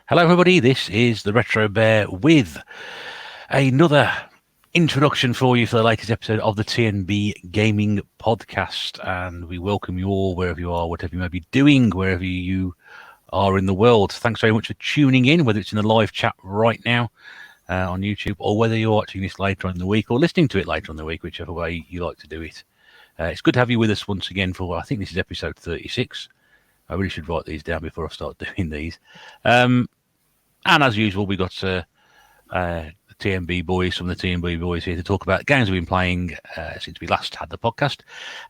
Hello everybody, this is the Retro Bear with another introduction for you for the latest episode of the tNb Gaming Podcast, and we welcome you all wherever you are, whatever you may be doing, wherever you are in the world. Thanks very much for tuning in, whether it's in the live chat right now on YouTube, or whether you're watching this later on in the week or listening to it later on in the week, whichever way you like to do it. It's good to have you with us once again for, I think this is episode 36. I really should write these down before I start doing these. And as usual, we got the tNb boys from the tNb boys here to talk about games we've been playing since we last had the podcast,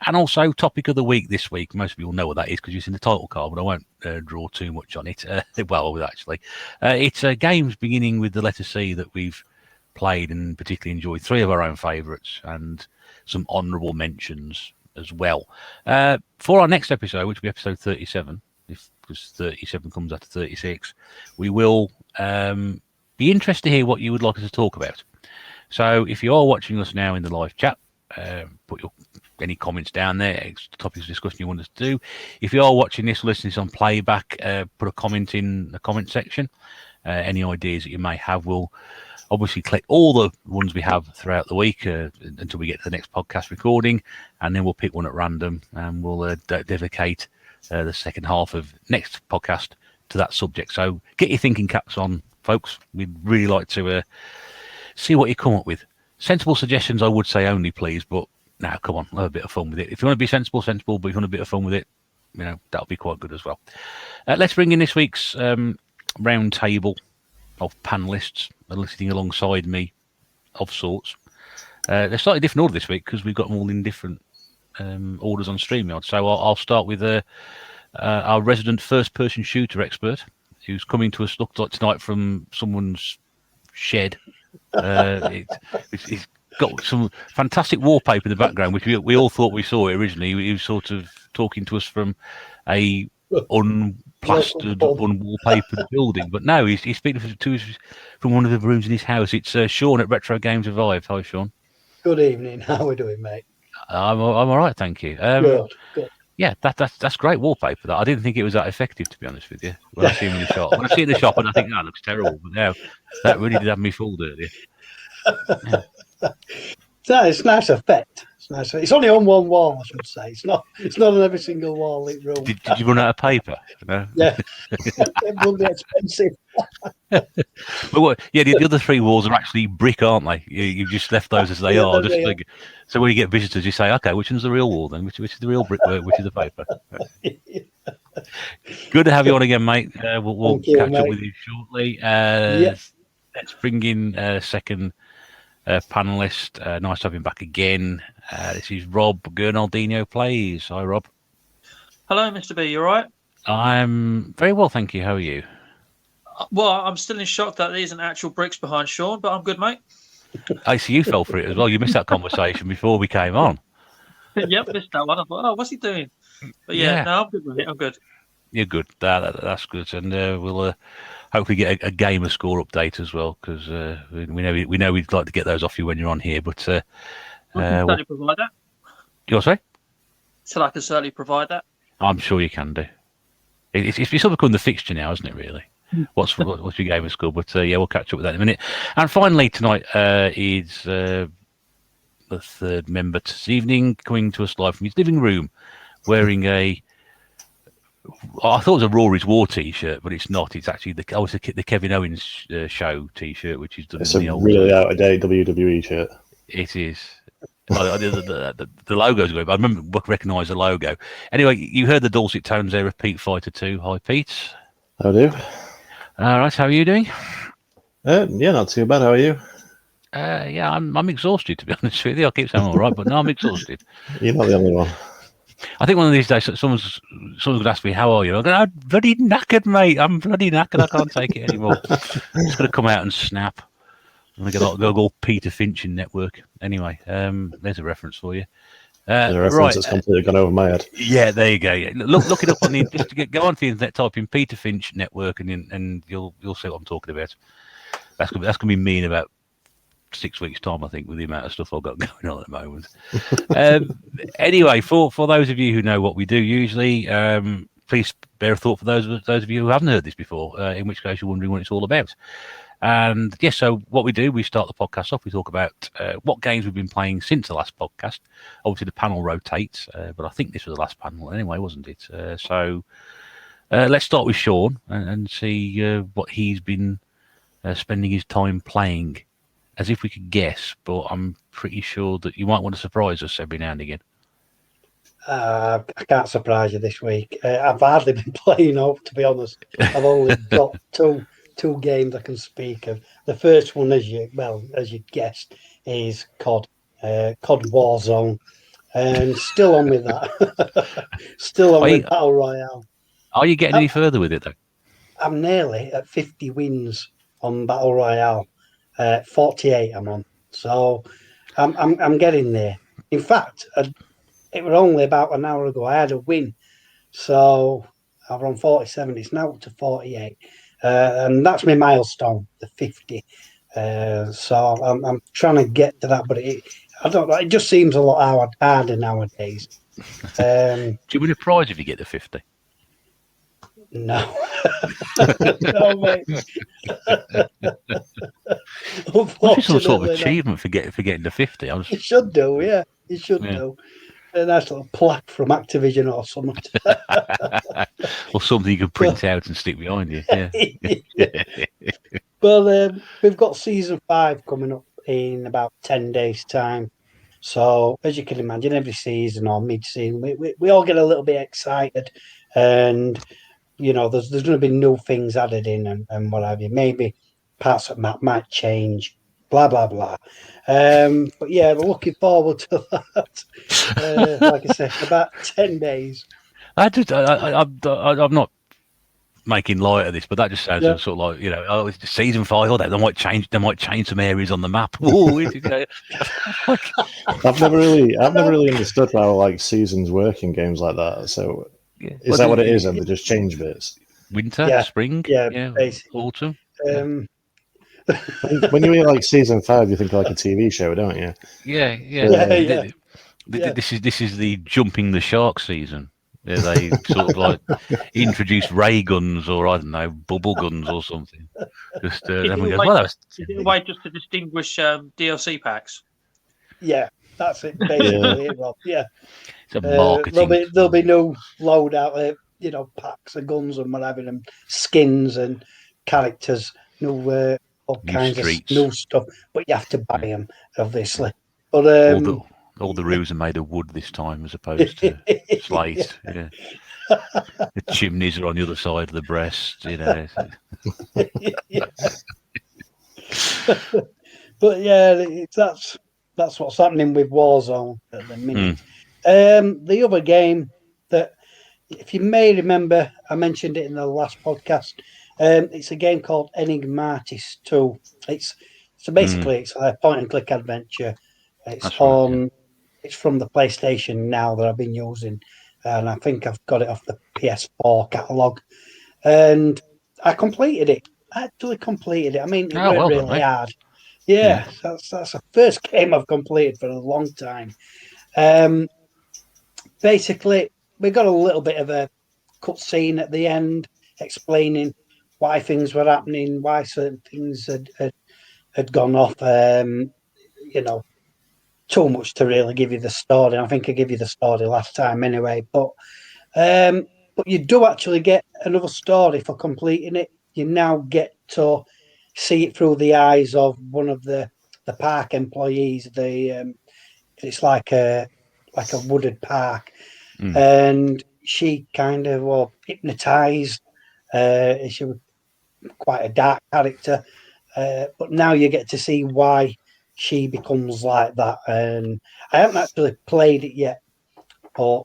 and also topic of the week this week. Most people know what that is because it's in the title card, but I won't draw too much on it. Well, actually, it's games beginning with the letter C that we've played and particularly enjoyed. 3 of our own favourites and some honourable mentions as well. For our next episode, which will be episode 37, because 37 comes after 36, we will be interested to hear what you would like us to talk about. So if you are watching us now in the live chat, put any comments down there, topics of discussion you want us to do. If you are watching this, listening on playback, put a comment in the comment section. Any ideas that you may have, we'll obviously collect all the ones we have throughout the week until we get to the next podcast recording, and then we'll pick one at random and we'll dedicate the second half of next podcast to that subject. So get your thinking caps on, folks. We'd really like to see what you come up with. Sensible suggestions, I would say only, please, but now come on, have a bit of fun with it. If you want to be sensible, but if you want a bit of fun with it, that'll be quite good as well. Let's bring in this week's round table of panelists sitting alongside me of sorts. They're slightly different order this week because we've got them all in different orders on StreamYard. So I'll start with our resident first-person shooter expert, who's coming to us, looked like tonight, from someone's shed. It's got some fantastic wallpaper in the background, which we all thought we saw it originally. He was sort of talking to us from a unplastered, unwallpapered building, but no, he's speaking to us from one of the rooms in his house. It's Sean at Retro Games Revive. Hi, Sean. Good evening. How are we doing, mate? I'm all right, thank you. Good. Yeah, that's great wallpaper. That I didn't think it was that effective, to be honest with you. When I see him in the shop, and I think that looks terrible. But now that really did have me fooled earlier. Yeah. It's nice effect. It's nice. It's only on one wall, I should say. It's not on every single wall lit room. Did you run out of paper? No? Yeah, it will be expensive. But what? Yeah, the other 3 walls are actually brick, aren't they? You've just left those as they are. So when you get visitors, you say, "Okay, which one's the real wall then? Which is the real brickwork? Which is the paper?" Good to have you on again, mate. We'll catch up with you shortly. Let's bring in second panelist. Nice to have him back again. This is Rob Gernaldino Plays. Hi, Rob. Hello, Mr. B. You all right? I'm very well, thank you. How are you? Well, I'm still in shock that there isn't actual bricks behind Sean, but I'm good, mate. I see you fell for it as well. You missed that conversation before we came on. Yep, missed that one. I thought, what's he doing? But no, I'm good with it. I'm good. You're good. That's good, and we'll hopefully get a gamer score update as well, because we know we'd like to get those off you when you're on here. But I can certainly provide that. You're sorry? So I can certainly provide that. I'm sure you can do. It's sort of become the fixture now, isn't it? Really. What's your gamer score? But we'll catch up with that in a minute. And finally tonight is the third member this evening, coming to us live from his living room, wearing I thought it was a Rory's War T-shirt, but it's not. It's actually the Kevin Owens show T-shirt, which is done. It's a really out of date WWE shirt. It is. The logo's good, but I recognise the logo. Anyway, you heard the dulcet tones there of Pete Fighter 2. Hi, Pete. How do? All right, how are you doing? Yeah, not too bad. How are you? Yeah, I'm exhausted, to be honest with you. I keep saying all right, but no, I'm exhausted. You're not the only one. I think one of these days someone's going to ask me, how are you? I'm going, I'm bloody knackered, mate. I'm bloody knackered. I can't take it anymore. I'm just going to come out and snap. I'm going to go all Peter Finch in Network. Anyway, there's a reference for you. There's a reference that's completely gone over my head. Yeah, there you go. Yeah. Look it up on the just to go onto the internet, type in Peter Finch Network, and you'll see what I'm talking about. That's gonna be me in about 6 weeks' time, I think, with the amount of stuff I've got going on at the moment. Anyway, for those of you who know what we do usually, please bear a thought for those of you who haven't heard this before, in which case you're wondering what it's all about. And yes, so what we do, we start the podcast off. We talk about what games we've been playing since the last podcast. Obviously, the panel rotates, but I think this was the last panel anyway, wasn't it? So let's start with Sean and see what he's been spending his time playing. As if we could guess, but I'm pretty sure that you might want to surprise us every now and again. I can't surprise you this week. I've hardly been playing up, to be honest. I've only got two games I can speak of. The first one, as you guessed, is COD Warzone, and still on with that. Still on with Battle Royale. Are you getting any further with it though? I'm nearly at 50 wins on Battle Royale. 48 I'm on, so I'm getting there. In fact, it was only about an hour ago I had a win, so I'm on 47. It's now up to 48, and that's my milestone, the 50. So I'm trying to get to that, but I don't know. It just seems a lot harder nowadays. Do you win a prize if you get the 50? No, no, mate. What's some sort of achievement for getting to 50? You should do, yeah. You should do. A nice little plaque from Activision or something. Or something you can print out and stick behind you. Yeah. Well, we've got season 5 coming up in about 10 days' time. So, as you can imagine, every season or mid-season, we all get a little bit excited, and you know, there's going to be new things added in and what have you. Maybe parts of the map might change, blah, blah, blah. But yeah, we're looking forward to that. Like I said, about 10 days. I'm not making light of this, but that just sounds sort of like, you know, it's just season 5. Or they might change some areas on the map. I've never really understood how like seasons work in games like that. So. Yeah. Is that what it is? And they just change bits? Winter, spring, autumn. When you hear like season 5, you think like a TV show, don't you? Yeah. This is the jumping the shark season. Yeah, they sort of like introduce ray guns or I don't know, bubble guns or something. Just everyone goes, is it a way just to distinguish DLC packs? Yeah, that's it. Basically, yeah. It's a marketing. There'll be no loadout, packs of guns and whatever, and skins and characters, all kinds of new stuff. But you have to buy them, obviously. But all the roofs are made of wood this time, as opposed to slate. Yeah. The chimneys are on the other side of the breast. But yeah, that's what's happening with Warzone at the minute. The other game that, if you may remember, I mentioned it in the last podcast. It's a game called Enigmatis 2. It's a point and click adventure. It's from the PlayStation Now that I've been using, and I think I've got it off the PS4 catalogue. And I completed it. I actually completed it. I mean, it went really hard. Yeah, that's the first game I've completed for a long time. Basically, we got a little bit of a cutscene at the end explaining why things were happening, why certain things had gone off. Too much to really give you the story. I think I gave you the story last time anyway. But you do actually get another story for completing it. You now get to see it through the eyes of one of the park employees. It's like a wooded park, and she kind of hypnotized. She was quite a dark character, but now you get to see why she becomes like that. And I haven't actually played it yet, but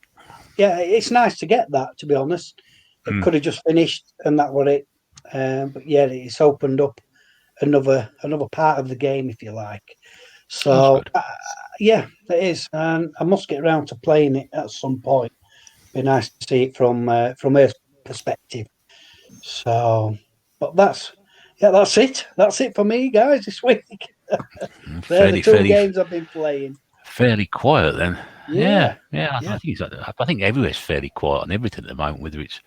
yeah, it's nice to get that. To be honest, it could have just finished and that was it. But yeah, it's opened up another part of the game, if you like. So yeah, it is, and I must get around to playing it at some point. Be nice to see it from her perspective. So, but that's it. That's it for me, guys, this week. They're the two games I've been playing. Fairly quiet then. Yeah. I think everywhere's fairly quiet on everything at the moment, whether it's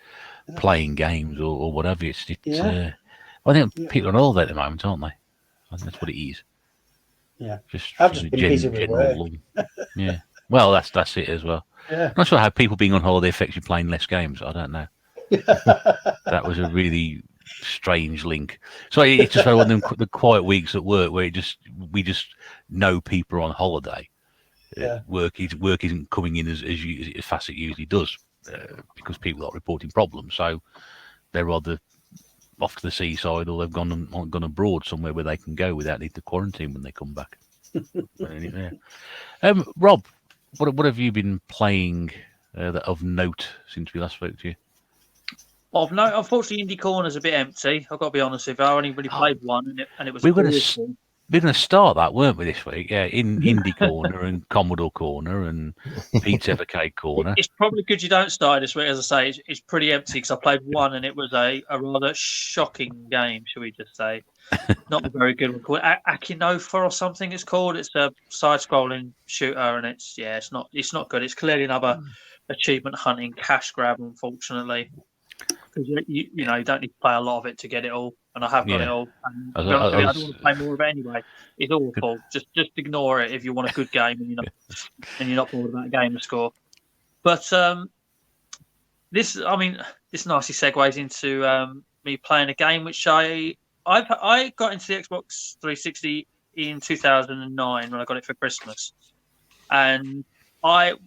playing games or whatever. I think people are on holiday at the moment, aren't they? I think that's what it is. Yeah. Just I've just been busy with work. Yeah. Well, that's it as well. Yeah. I'm not sure how people being on holiday affects you playing less games. I don't know. That was a really strange link. So it's just one of them the quiet weeks at work where we just know people are on holiday. Yeah. Work isn't coming in as fast as it usually does because people are reporting problems. So they're either off to the seaside or they've gone abroad somewhere where they can go without needing to quarantine when they come back. Rob, what have you been playing of note since we last spoke to you? Well, no, unfortunately, Indie Corner's a bit empty. I've got to be honest with you. I only really played one, and it was. We're going to start that, weren't we, this week? Yeah, in Indie Corner and Commodore Corner and Pete's Evercade Corner. It's probably good you don't start this week. As I say, it's pretty empty because I played one, and it was a rather shocking game, shall we just say? Not a very good one. Called Akinofa or something. It's called. It's a side-scrolling shooter, and it's not good. It's clearly another achievement hunting cash grab, unfortunately. Because you don't need to play a lot of it to get it all, and I have got it all. And I don't want to play more of it anyway. It's awful. Just ignore it if you want a good game and you're not bored about a game to score. But this nicely segues into me playing a game which I got into the Xbox 360 in 2009 when I got it for Christmas, and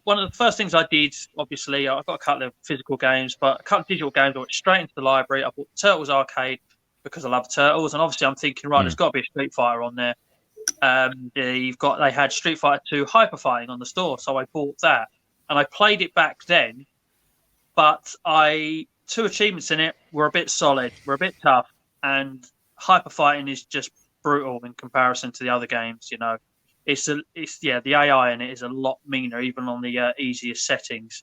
one of the first things I did, obviously, I've got a couple of physical games, but a couple of digital games. I went straight into the library. I bought Turtles Arcade because I love Turtles, and obviously I'm thinking, right, there's got to be a Street Fighter on there. They had Street Fighter 2 Hyper Fighting on the store, so I bought that, and I played it back then. But two achievements in it were a bit solid, were a bit tough, and Hyper Fighting is just brutal in comparison to the other games, the AI in it is a lot meaner, even on the easiest settings.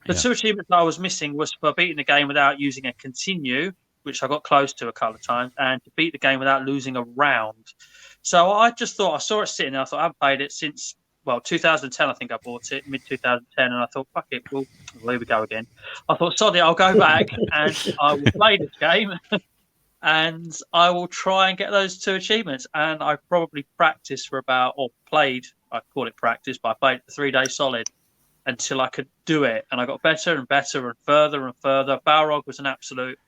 The two achievements that I was missing was for beating the game without using a continue, which I got close to a couple of times, and to beat the game without losing a round. So I just thought, I saw it sitting there, I thought, I've played it since, 2010, I think I bought it, mid-2010, and I thought, fuck it, well, here we go again. I thought, sorry, I'll go back, and I will play this game. And I will try and get those two achievements. And I probably practiced I call it practice, but I played 3 days solid until I could do it. And I got better and better and further. Balrog was an absolute,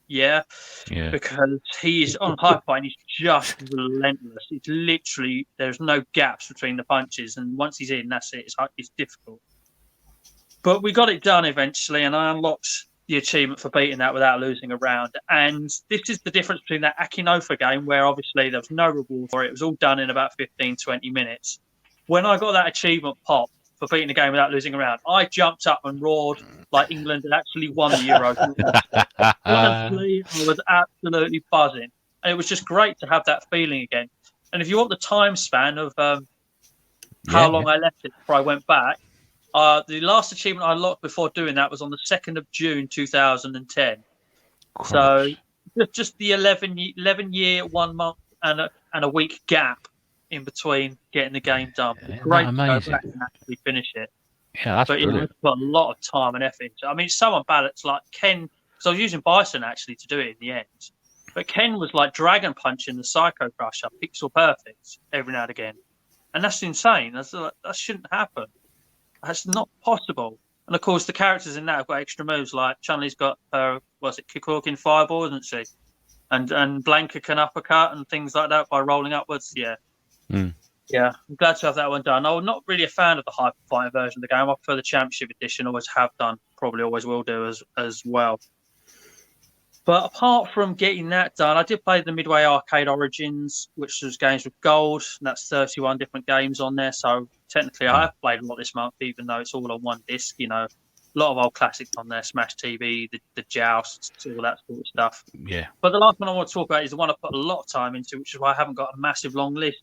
because he's on Hyper Fight and he's just relentless. It's literally, there's no gaps between the punches. And once he's in, that's it. It's difficult. But we got it done eventually, and I unlocked the achievement for beating that without losing a round. And this is the difference between that Akinofa game, where obviously there was no reward for it. It was all done in about 15, 20 minutes. When I got that achievement pop for beating the game without losing a round, I jumped up and roared like England had actually won the Euros. Honestly, I was absolutely buzzing. And it was just great to have that feeling again. And if you want the time span of how long I left it before I went back, the last achievement I unlocked before doing that was on the 2nd of June 2010. Christ. So just the 11 year, 1 month and a week gap in between getting the game done. Great to go back and actually finish it. Yeah, that's brilliant. Put a lot of time and effort into it. I mean, someone ballots like Ken, because I was using Bison actually to do it in the end. But Ken was like Dragon Punching the Psycho Crusher, pixel perfect every now and again. And that's insane. That shouldn't happen. That's not possible. And of course, the characters in that have got extra moves. Like Chun-Li's got Kikuokin Fireball, isn't she? And Blanca can uppercut and things like that by rolling upwards. Yeah. Yeah. I'm glad to have that one done. I'm not really a fan of the Hyper Fighting version of the game. I prefer the Championship Edition. Always have done. Probably always will do as well. But apart from getting that done, I did play the Midway Arcade Origins, which was games with gold. And that's 31 different games on there. So technically, I have played a lot this month, even though it's all on one disc. A lot of old classics on there: Smash TV, the Jousts, all that sort of stuff. Yeah. But the last one I want to talk about is the one I put a lot of time into, which is why I haven't got a massive long list.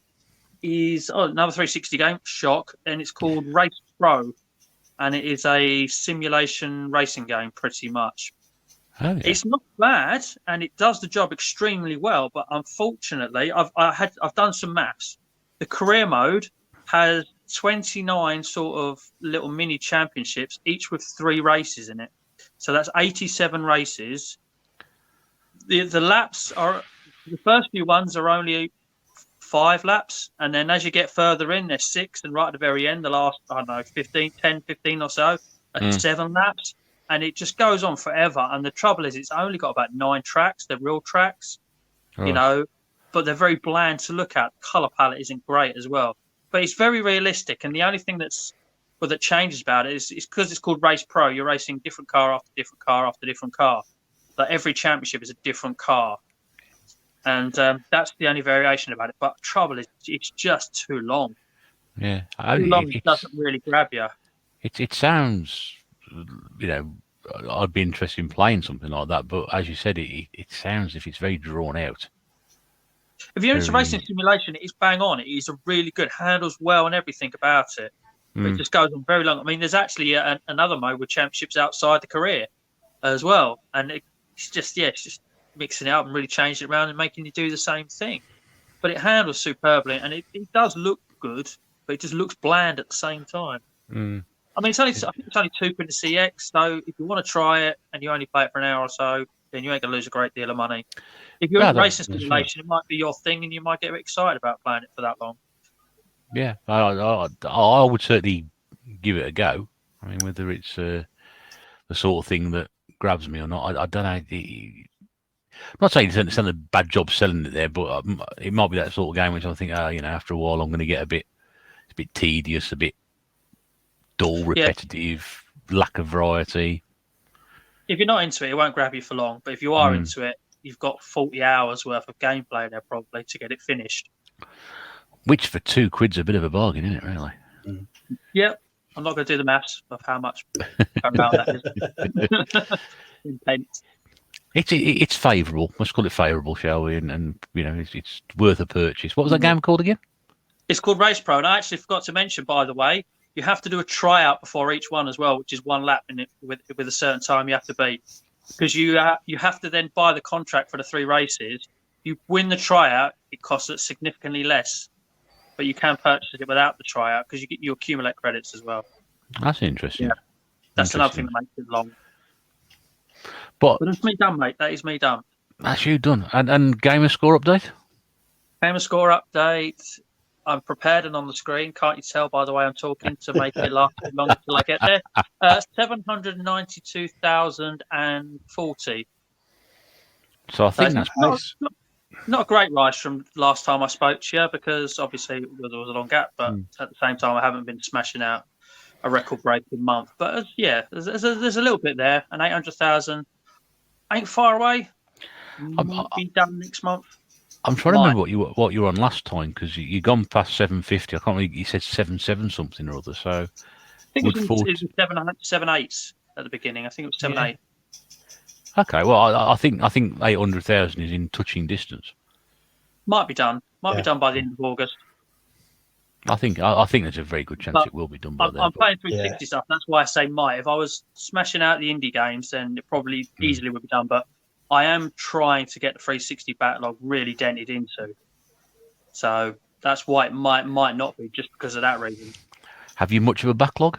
Is another 360 game, shock, and it's called Race Pro, and it is a simulation racing game, pretty much. Oh, yeah. It's not bad, and it does the job extremely well. But unfortunately, I've done some maths. The career mode has 29 sort of little mini championships, each with 3 races in it. So that's 87 races. The laps are, the first few ones are only 5 laps, and then as you get further in, there's 6, and right at the very end, the last, I don't know, 15 or so, 7 laps, and it just goes on forever. And the trouble is, it's only got about 9 tracks. They're real tracks, you know, but they're very bland to look at. The colour palette isn't great as well, but it's very realistic. And the only thing that changes about it is because it's called Race Pro. You're racing different car after different car after different car. Like every championship is a different car. And that's the only variation about it. But the trouble is, it's just too long. Yeah. Too long, it doesn't really grab you. It sounds, you know, I'd be interested in playing something like that. But as you said, it sounds as if it's very drawn out. If you're into racing simulation, it is bang on. It is a really good, handles well and everything about it. But it just goes on very long. I mean, there's actually another mode with championships outside the career as well. And it's just mixing it up and really changing it around and making you do the same thing. But it handles superbly, and it does look good, but it just looks bland at the same time. I mean, I think it's only £2 to CX, so if you want to try it and you only play it for an hour or so, then you ain't going to lose a great deal of money. If you're in racing simulation, it might be your thing, and you might get excited about playing it for that long. Yeah, I would certainly give it a go. I mean, whether it's the sort of thing that grabs me or not, I don't know. I'm not saying it's done a bad job selling it there, but it might be that sort of game which I think, you know, after a while I'm going to get a bit tedious, a bit dull, repetitive, lack of variety. If you're not into it, it won't grab you for long. But if you are into it, you've got 40 hours worth of gameplay there probably to get it finished. Which for £2's a bit of a bargain, isn't it? Really? Yep. I'm not going to do the maths of how much around that is. In pence. It's favourable. Let's call it favourable, shall we? And you know, it's worth a purchase. What was that game called again? It's called Race Pro, and I actually forgot to mention, by the way, you have to do a tryout before each one as well, which is 1 lap in it with a certain time you have to beat, because you have to then buy the contract for the 3 races. You win the tryout, it costs it significantly less, but you can purchase it without the tryout because you accumulate credits as well. That's interesting. Yeah, that's another thing that makes it long. But that's me done, mate. That is me done. That's you done. And gamer score update? Gamer score update. I'm prepared and on the screen. Can't you tell by the way I'm talking to make it last too long until I get there? 792,040. So I think that's nice. Not a great rise from last time I spoke to you, because obviously there was a long gap, but at the same time I haven't been smashing out a record-breaking month. But there's a little bit there, and 800,000 ain't far away. Might be done next month. I'm trying to remember what you were on last time, because you've gone past 750. I can't remember. You said 77 something or other. So I think it was 7.8 at the beginning. I think it was 7.8. Okay, well, I think 800,000 is in touching distance. Might be done. Might be done by the end of August. I think there's a very good chance it will be done by then. I'm playing 360 stuff. That's why I say might. If I was smashing out the indie games, then it probably easily would be done. But I am trying to get the 360 backlog really dented into. So that's why it might not be, just because of that reason. Have you much of a backlog?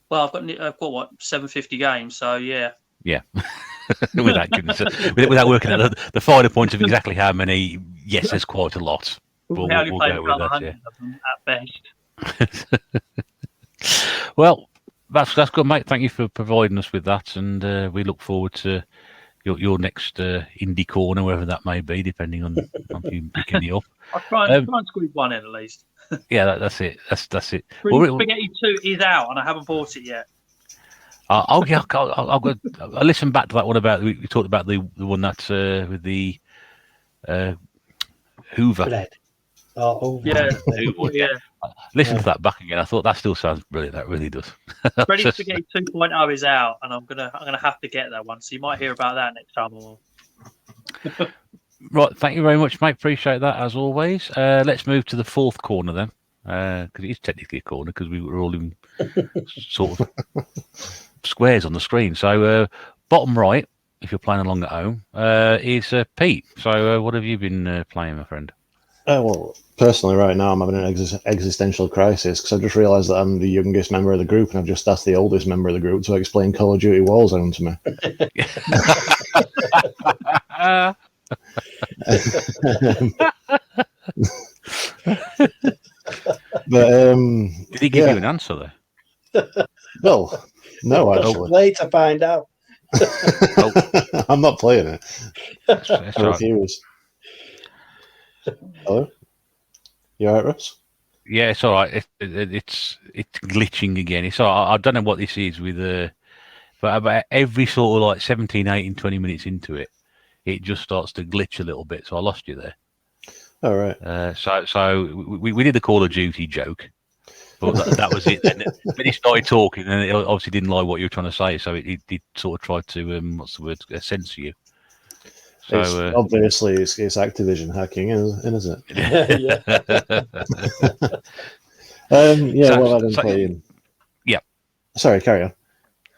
Well, I've got 750 games, so yeah. Yeah. without working out the finer point of exactly how many, yes, there's quite a lot. We'll go with that, at best. Well, that's good, mate. Thank you for providing us with that, and we look forward to your next indie corner, wherever that may be, depending on you picking you up. I'll try and squeeze one in at least. Yeah, that's it. That's it. Spaghetti 2 is out, and I haven't bought it yet. I'll listen back to that one about we talked about the one that's with the Hoover. Bread. Oh, yeah. Yeah. Listen to that back again. I thought that still sounds brilliant. That really does. Ready Spaghetti 2.0 is out, and I'm gonna have to get that one. So you might hear about that next time. Right, thank you very much, mate. Appreciate that as always. Let's move to the 4th corner then, because it is technically a corner because we were all in sort of squares on the screen. So bottom right, if you're playing along at home, is Pete. So what have you been playing, my friend? Well, personally, right now I'm having an existential crisis because I've just realised that I'm the youngest member of the group, and I've just asked the oldest member of the group to explain Call of Duty Warzone to me. But did he give you an answer there? Well, no, actually. Late to find out. I'm not playing it. That's I refuse. Hello? You alright, Russ? Yeah, it's all right. It's glitching again. It's all right. I don't know what this is with but about every sort of like 17, 18, 20 minutes into it, it just starts to glitch a little bit. So I lost you there. All right. So we did the Call of Duty joke, but that was it. Then when he started talking, and it obviously didn't like what you were trying to say, so it did sort of try to what's the word, censor you. So obviously it's Activision hacking, isn't it? Yeah. What I've been playing. Yeah. Sorry, carry on.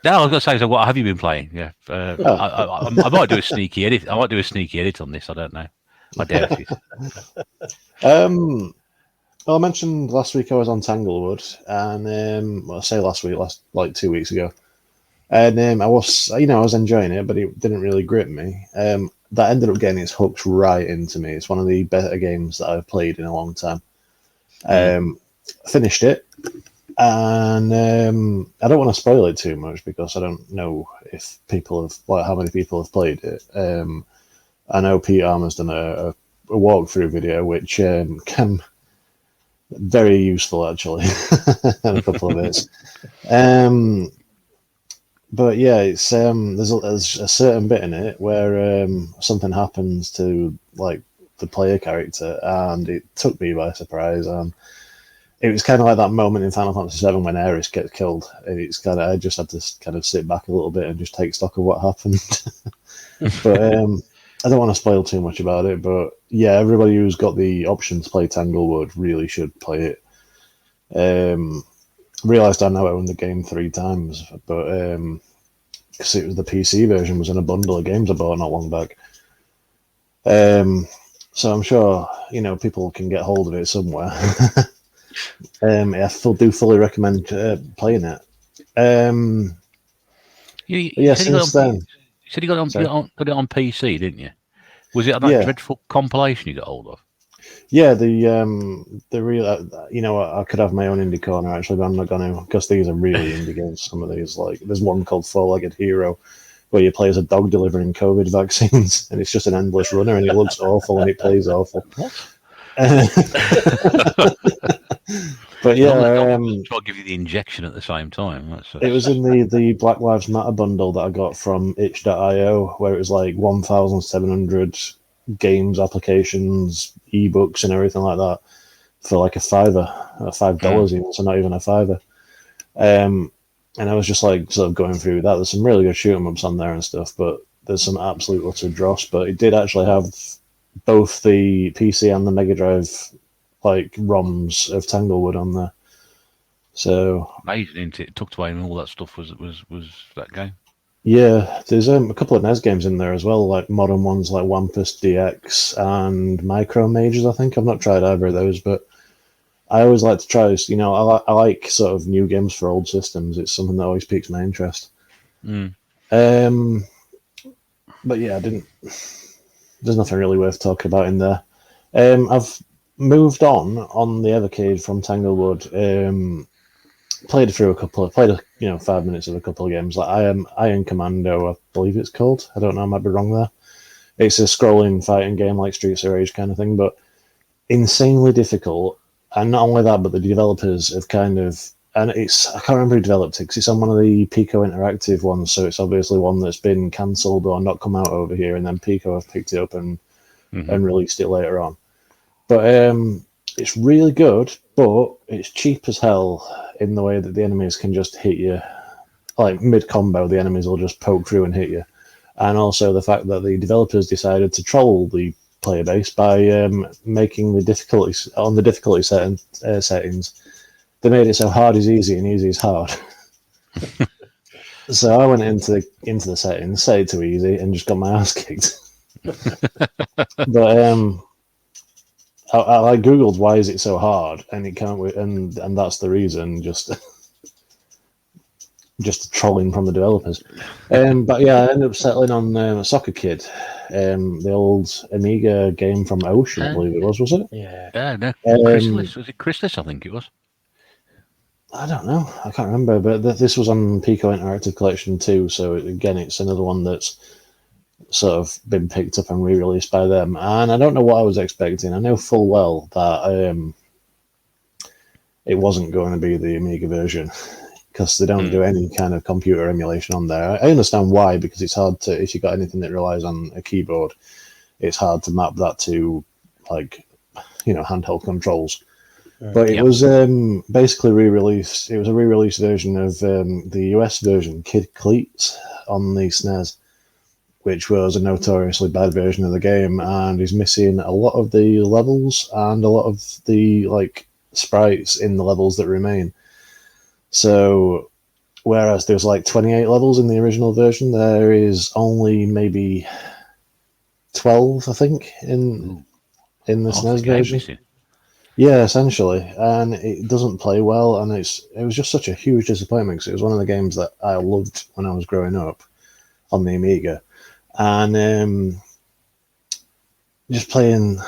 No, I was going to say. So, what have you been playing? Yeah, I might do a sneaky edit. I might do a sneaky edit on this. I don't know. I doubt it. Well, I mentioned last week I was on Tanglewood, and I say last 2 weeks ago, and I was enjoying it, but it didn't really grip me. That ended up getting its hooks right into me. It's one of the better games that I've played in a long time. Finished it, and I don't want to spoil it too much because I don't know if how many people have played it. I know Pete Armour's done a walkthrough video, which can very useful actually, in a couple of bits. But yeah, it's there's a certain bit in it where something happens to like the player character, and it took me by surprise. It was kind of like that moment in Final Fantasy VII when Aerith gets killed. It's I just had to kind of sit back a little bit and just take stock of what happened. But I don't want to spoil too much about it. But yeah, everybody who's got the option to play Tanglewood really should play it. Realised I now own the game 3 times, but because it was the PC version was in a bundle of games I bought not long back. So I'm sure people can get hold of it somewhere. I do fully recommend playing it. Since then, you said you got it on PC, didn't you? Was it that dreadful compilation you got hold of? Yeah, the real I could have my own indie corner actually, but I'm not going to because these are really indie games. Some of these, like there's one called Four-Legged Hero, where you play as a dog delivering COVID vaccines, and it's just an endless runner, and it looks awful and it plays awful. But yeah, try to give you the injection at the same time. It was in the Black Lives Matter bundle that I got from itch.io, where it was like 1,700 games, applications, ebooks, and everything like that for like $5 even, so not even a $5. And I was just like sort of going through that. There's some really good shoot 'em ups on there and stuff, but there's some absolute utter dross. But it did actually have both the PC and the Mega Drive like ROMs of Tanglewood on there. So amazing, isn't it? Tucked away and all that stuff was that game. Yeah, there's a couple of NES games in there as well, like modern ones like Wampus DX and Micro Mages. I think I've not tried either of those, but I always like to try. I like sort of new games for old systems. It's something that always piques my interest. But yeah, there's nothing really worth talking about in there. I've moved on the Evercade from Tanglewood. Played 5 minutes of a couple of games. Like Iron Commando, I believe it's called. I don't know, I might be wrong there. It's a scrolling fighting game like Streets of Rage kind of thing, but insanely difficult. And not only that, but the developers have I can't remember who developed it because it's on one of the Pico Interactive ones, so it's obviously one that's been cancelled or not come out over here, and then Pico have picked it up and released it later on. But it's really good, but it's cheap as hell in the way that the enemies can just hit you. Like mid-combo, the enemies will just poke through and hit you. And also the fact that the developers decided to troll the player base by making the difficulty settings. They made it so hard is easy and easy is hard. So I went into the settings, set it to easy, and just got my ass kicked. But I googled why is it so hard, and it can't. And that's the reason. Just trolling from the developers. But yeah, I ended up settling on Soccer Kid, the old Amiga game from Ocean, I believe it was it? Yeah. No, Chrysalis. Was it Chrysalis? I think it was. I don't know. I can't remember, but this was on Pico Interactive Collection too. So again, it's another one that's sort of been picked up and re-released by them. And I don't know what I was expecting. I know full well that it wasn't going to be the Amiga version, because they don't do any kind of computer emulation on there. I understand why, because it's hard to, if you've got anything that relies on a keyboard, it's hard to map that to, like, handheld controls. But it was basically re-released. It was a re-released version of the US version, Kid Cleats, on the SNES, which was a notoriously bad version of the game, and is missing a lot of the levels and a lot of the, like, sprites in the levels that remain. So, whereas there's like 28 levels in the original version, there is only maybe 12, I think, in the SNES version. Yeah, essentially, and it doesn't play well, and it was just such a huge disappointment, because it was one of the games that I loved when I was growing up on the Amiga, and just playing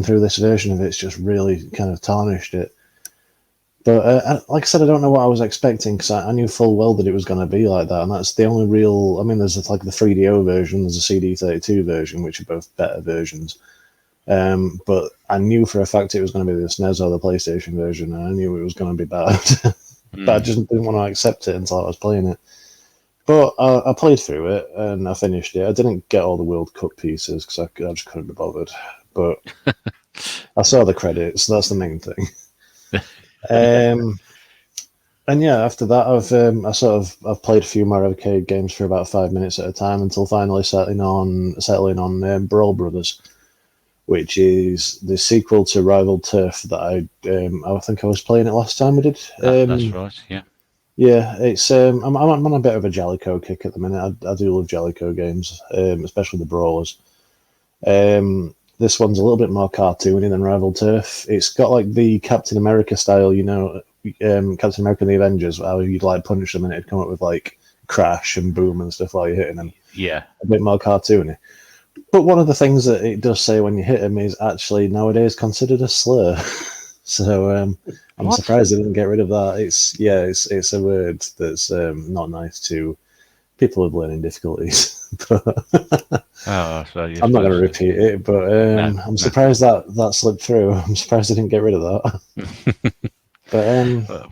through this version of it's just really kind of tarnished it. But like I said, I don't know what I was expecting, because I knew full well that it was going to be like that, and that's the only real. I mean, there's like the 3DO version, there's a CD32 version, which are both better versions. But I knew for a fact it was going to be the SNES or the PlayStation version, and I knew it was going to be bad. But I just didn't want to accept it until I was playing it. But I played through it, and I finished it. I didn't get all the World Cup pieces, because I just couldn't be bothered. But I saw the credits, so that's the main thing. And yeah, after that, I've played a few more arcade games for about 5 minutes at a time, until finally settling on Brawl Brothers, which is the sequel to Rival Turf that I think I was playing it last time we did. That's right, yeah. Yeah, it's I'm on a bit of a Jellicoe kick at the minute. I do love Jellicoe games, especially the brawlers. This one's a little bit more cartoony than Rival Turf. It's got like the Captain America style, Captain America and the Avengers, how you'd like punch them and it'd come up with like crash and boom and stuff while you're hitting them. Yeah. A bit more cartoony. But one of the things that it does say when you hit them is actually nowadays considered a slur. So I'm surprised they didn't get rid of that. It's a word that's not nice to people with learning difficulties. I'm not going to repeat it, but I'm surprised that slipped through. I'm surprised they didn't get rid of that. But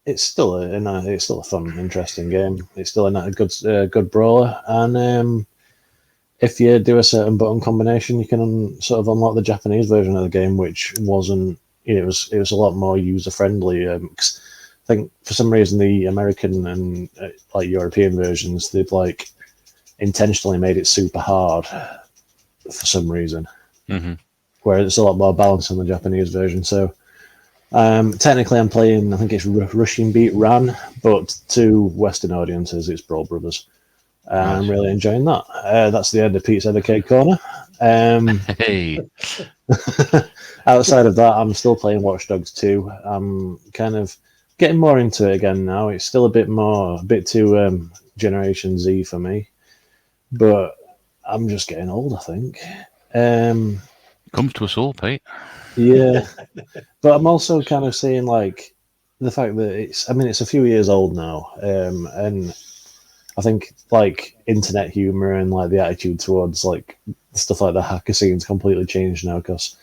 it's still a fun, interesting game. It's still a good brawler, and if you do a certain button combination, you can sort of unlock the Japanese version of the game, which wasn't. It was a lot more user friendly. I think for some reason the American and like European versions, they've like intentionally made it super hard for some reason, where it's a lot more balanced in the Japanese version. So technically, I'm playing. I think it's Rushing Beat Ran, but to Western audiences, it's Brawl Brothers. I'm really enjoying that. That's the end of Pete's Arcade Corner. Hey. Outside of that, I'm still playing Watch Dogs 2. I'm kind of getting more into it again now. It's still a bit too Generation Z for me, but I'm just getting old, I think. Comes to us all, Pete. Yeah, but I'm also kind of seeing like the fact that it's a few years old now, and I think like internet humor and like the attitude towards like stuff like the hacker scene's completely changed now, because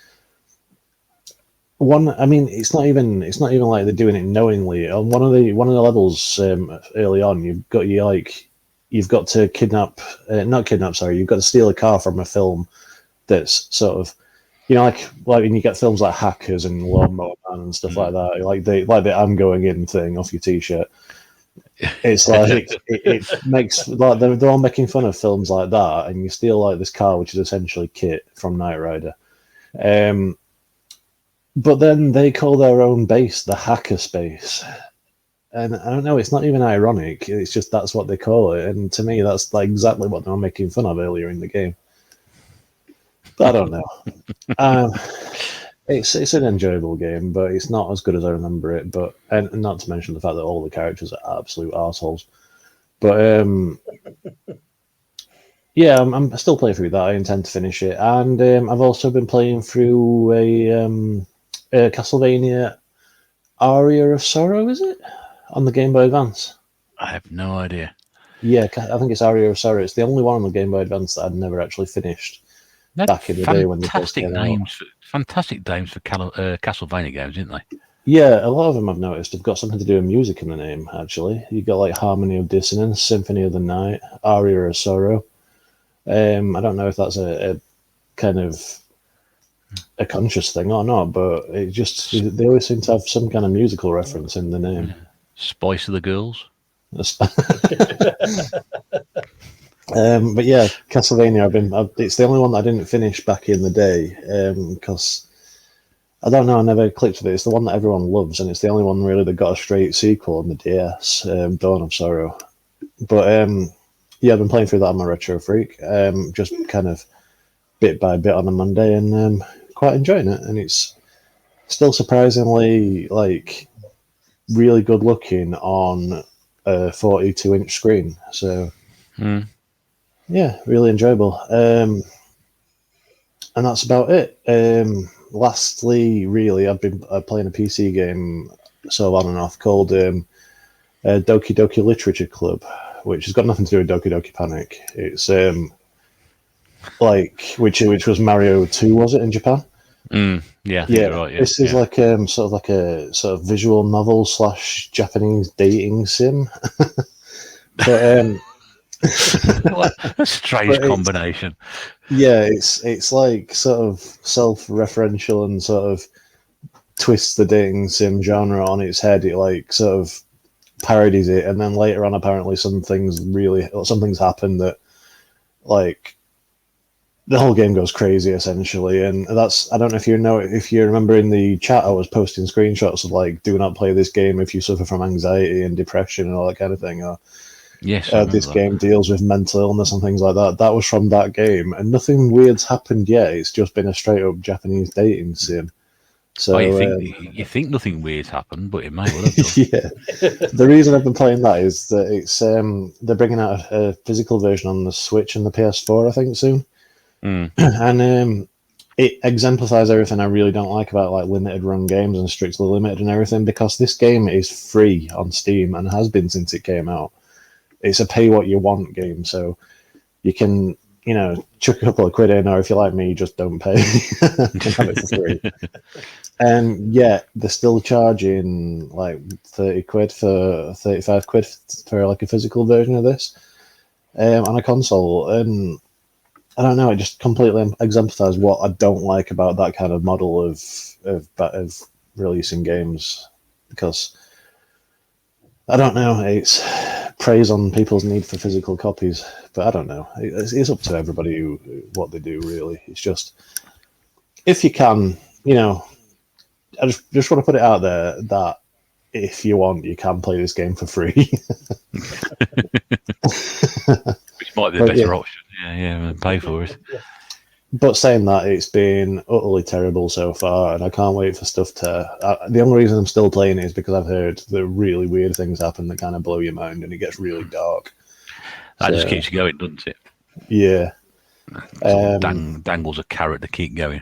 it's not even like they're doing it knowingly. On one of the levels early on, you've got to you've got to steal a car from a film that's sort of, like when you get films like Hackers and Lawnmower Man and stuff like that, like the I'm going in thing off your t-shirt. It's like it makes like they're all making fun of films like that, and you steal like this car, which is essentially Kit from Knight Rider. But then they call their own base the Hacker Space, and I don't know. It's not even ironic. It's just that's what they call it, and to me, that's like exactly what they were making fun of earlier in the game. But I don't know. It's an enjoyable game, but it's not as good as I remember it. But and not to mention the fact that all the characters are absolute arseholes. But yeah, I'm still playing through that. I intend to finish it, and I've also been playing through a Castlevania Aria of Sorrow. Is it on the Game Boy Advance? I have no idea. Yeah, I think it's Aria of Sorrow. It's the only one on the Game Boy Advance that I'd never actually finished back in the day when they first came out. Fantastic names for Castlevania games, didn't they? Yeah, a lot of them I've noticed have got something to do with music in the name, actually. You got like Harmony of Dissonance, Symphony of the Night, Aria of Sorrow. I don't know if that's a kind of a conscious thing or not, but it just they always seem to have some kind of musical reference in the name. Spice of the Girls. But yeah, Castlevania. It's the only one that I didn't finish back in the day because I don't know. I never clicked with it. It's the one that everyone loves, and it's the only one really that got a straight sequel on the DS, Dawn of Sorrow. But yeah, I've been playing through that on my Retro Freak, just kind of bit by bit on a Monday, and quite enjoying it. And it's still surprisingly like really good looking on a 42-inch screen. So yeah, really enjoyable. And that's about it. Lastly, really, I've been playing a PC game sort of on and off called Doki Doki Literature Club, which has got nothing to do with Doki Doki Panic. It's like which was Mario 2, was it, in Japan? Yeah, right. Yeah, this is like sort of visual novel / Japanese dating sim. But what a strange combination. Yeah, it's like sort of self-referential and sort of twists the dating sim genre on its head. It like sort of parodies it, and then later on, apparently, something's happened that like the whole game goes crazy essentially. And that's, I don't know if you remember in the chat I was posting screenshots of like, do not play this game if you suffer from anxiety and depression and all that kind of thing. Or yes, this game deals with mental illness and things like that. That was from that game, and nothing weird's happened yet. It's just been a straight up Japanese dating sim. So you think nothing weird's happened, but it may well have done. Yeah, the reason I've been playing that is that it's they're bringing out a physical version on the Switch and the PS4, I think, soon. And it exemplifies everything I really don't like about like limited run games and strictly limited and everything, because this game is free on Steam and has been since it came out. It's a pay what you want game, so you can, chuck a couple of quid in, or if you're like me, just don't pay and have it for free. And yet they're still charging like 30 quid for 35 quid for like a physical version of this on a console. And I don't know, it just completely exemplifies what I don't like about that kind of model of releasing games, because I don't know, it's praise on people's need for physical copies, but I don't know. It's up to everybody what they do, really. It's just, if you can, I just want to put it out there that if you want, you can play this game for free. Which might be the better option. Yeah, and pay for it. But saying that, it's been utterly terrible so far, and I can't wait for stuff to... the only reason I'm still playing it is because I've heard the really weird things happen that kind of blow your mind, and it gets really dark. That just keeps you going, doesn't it? Yeah. Dangles a carrot to keep going.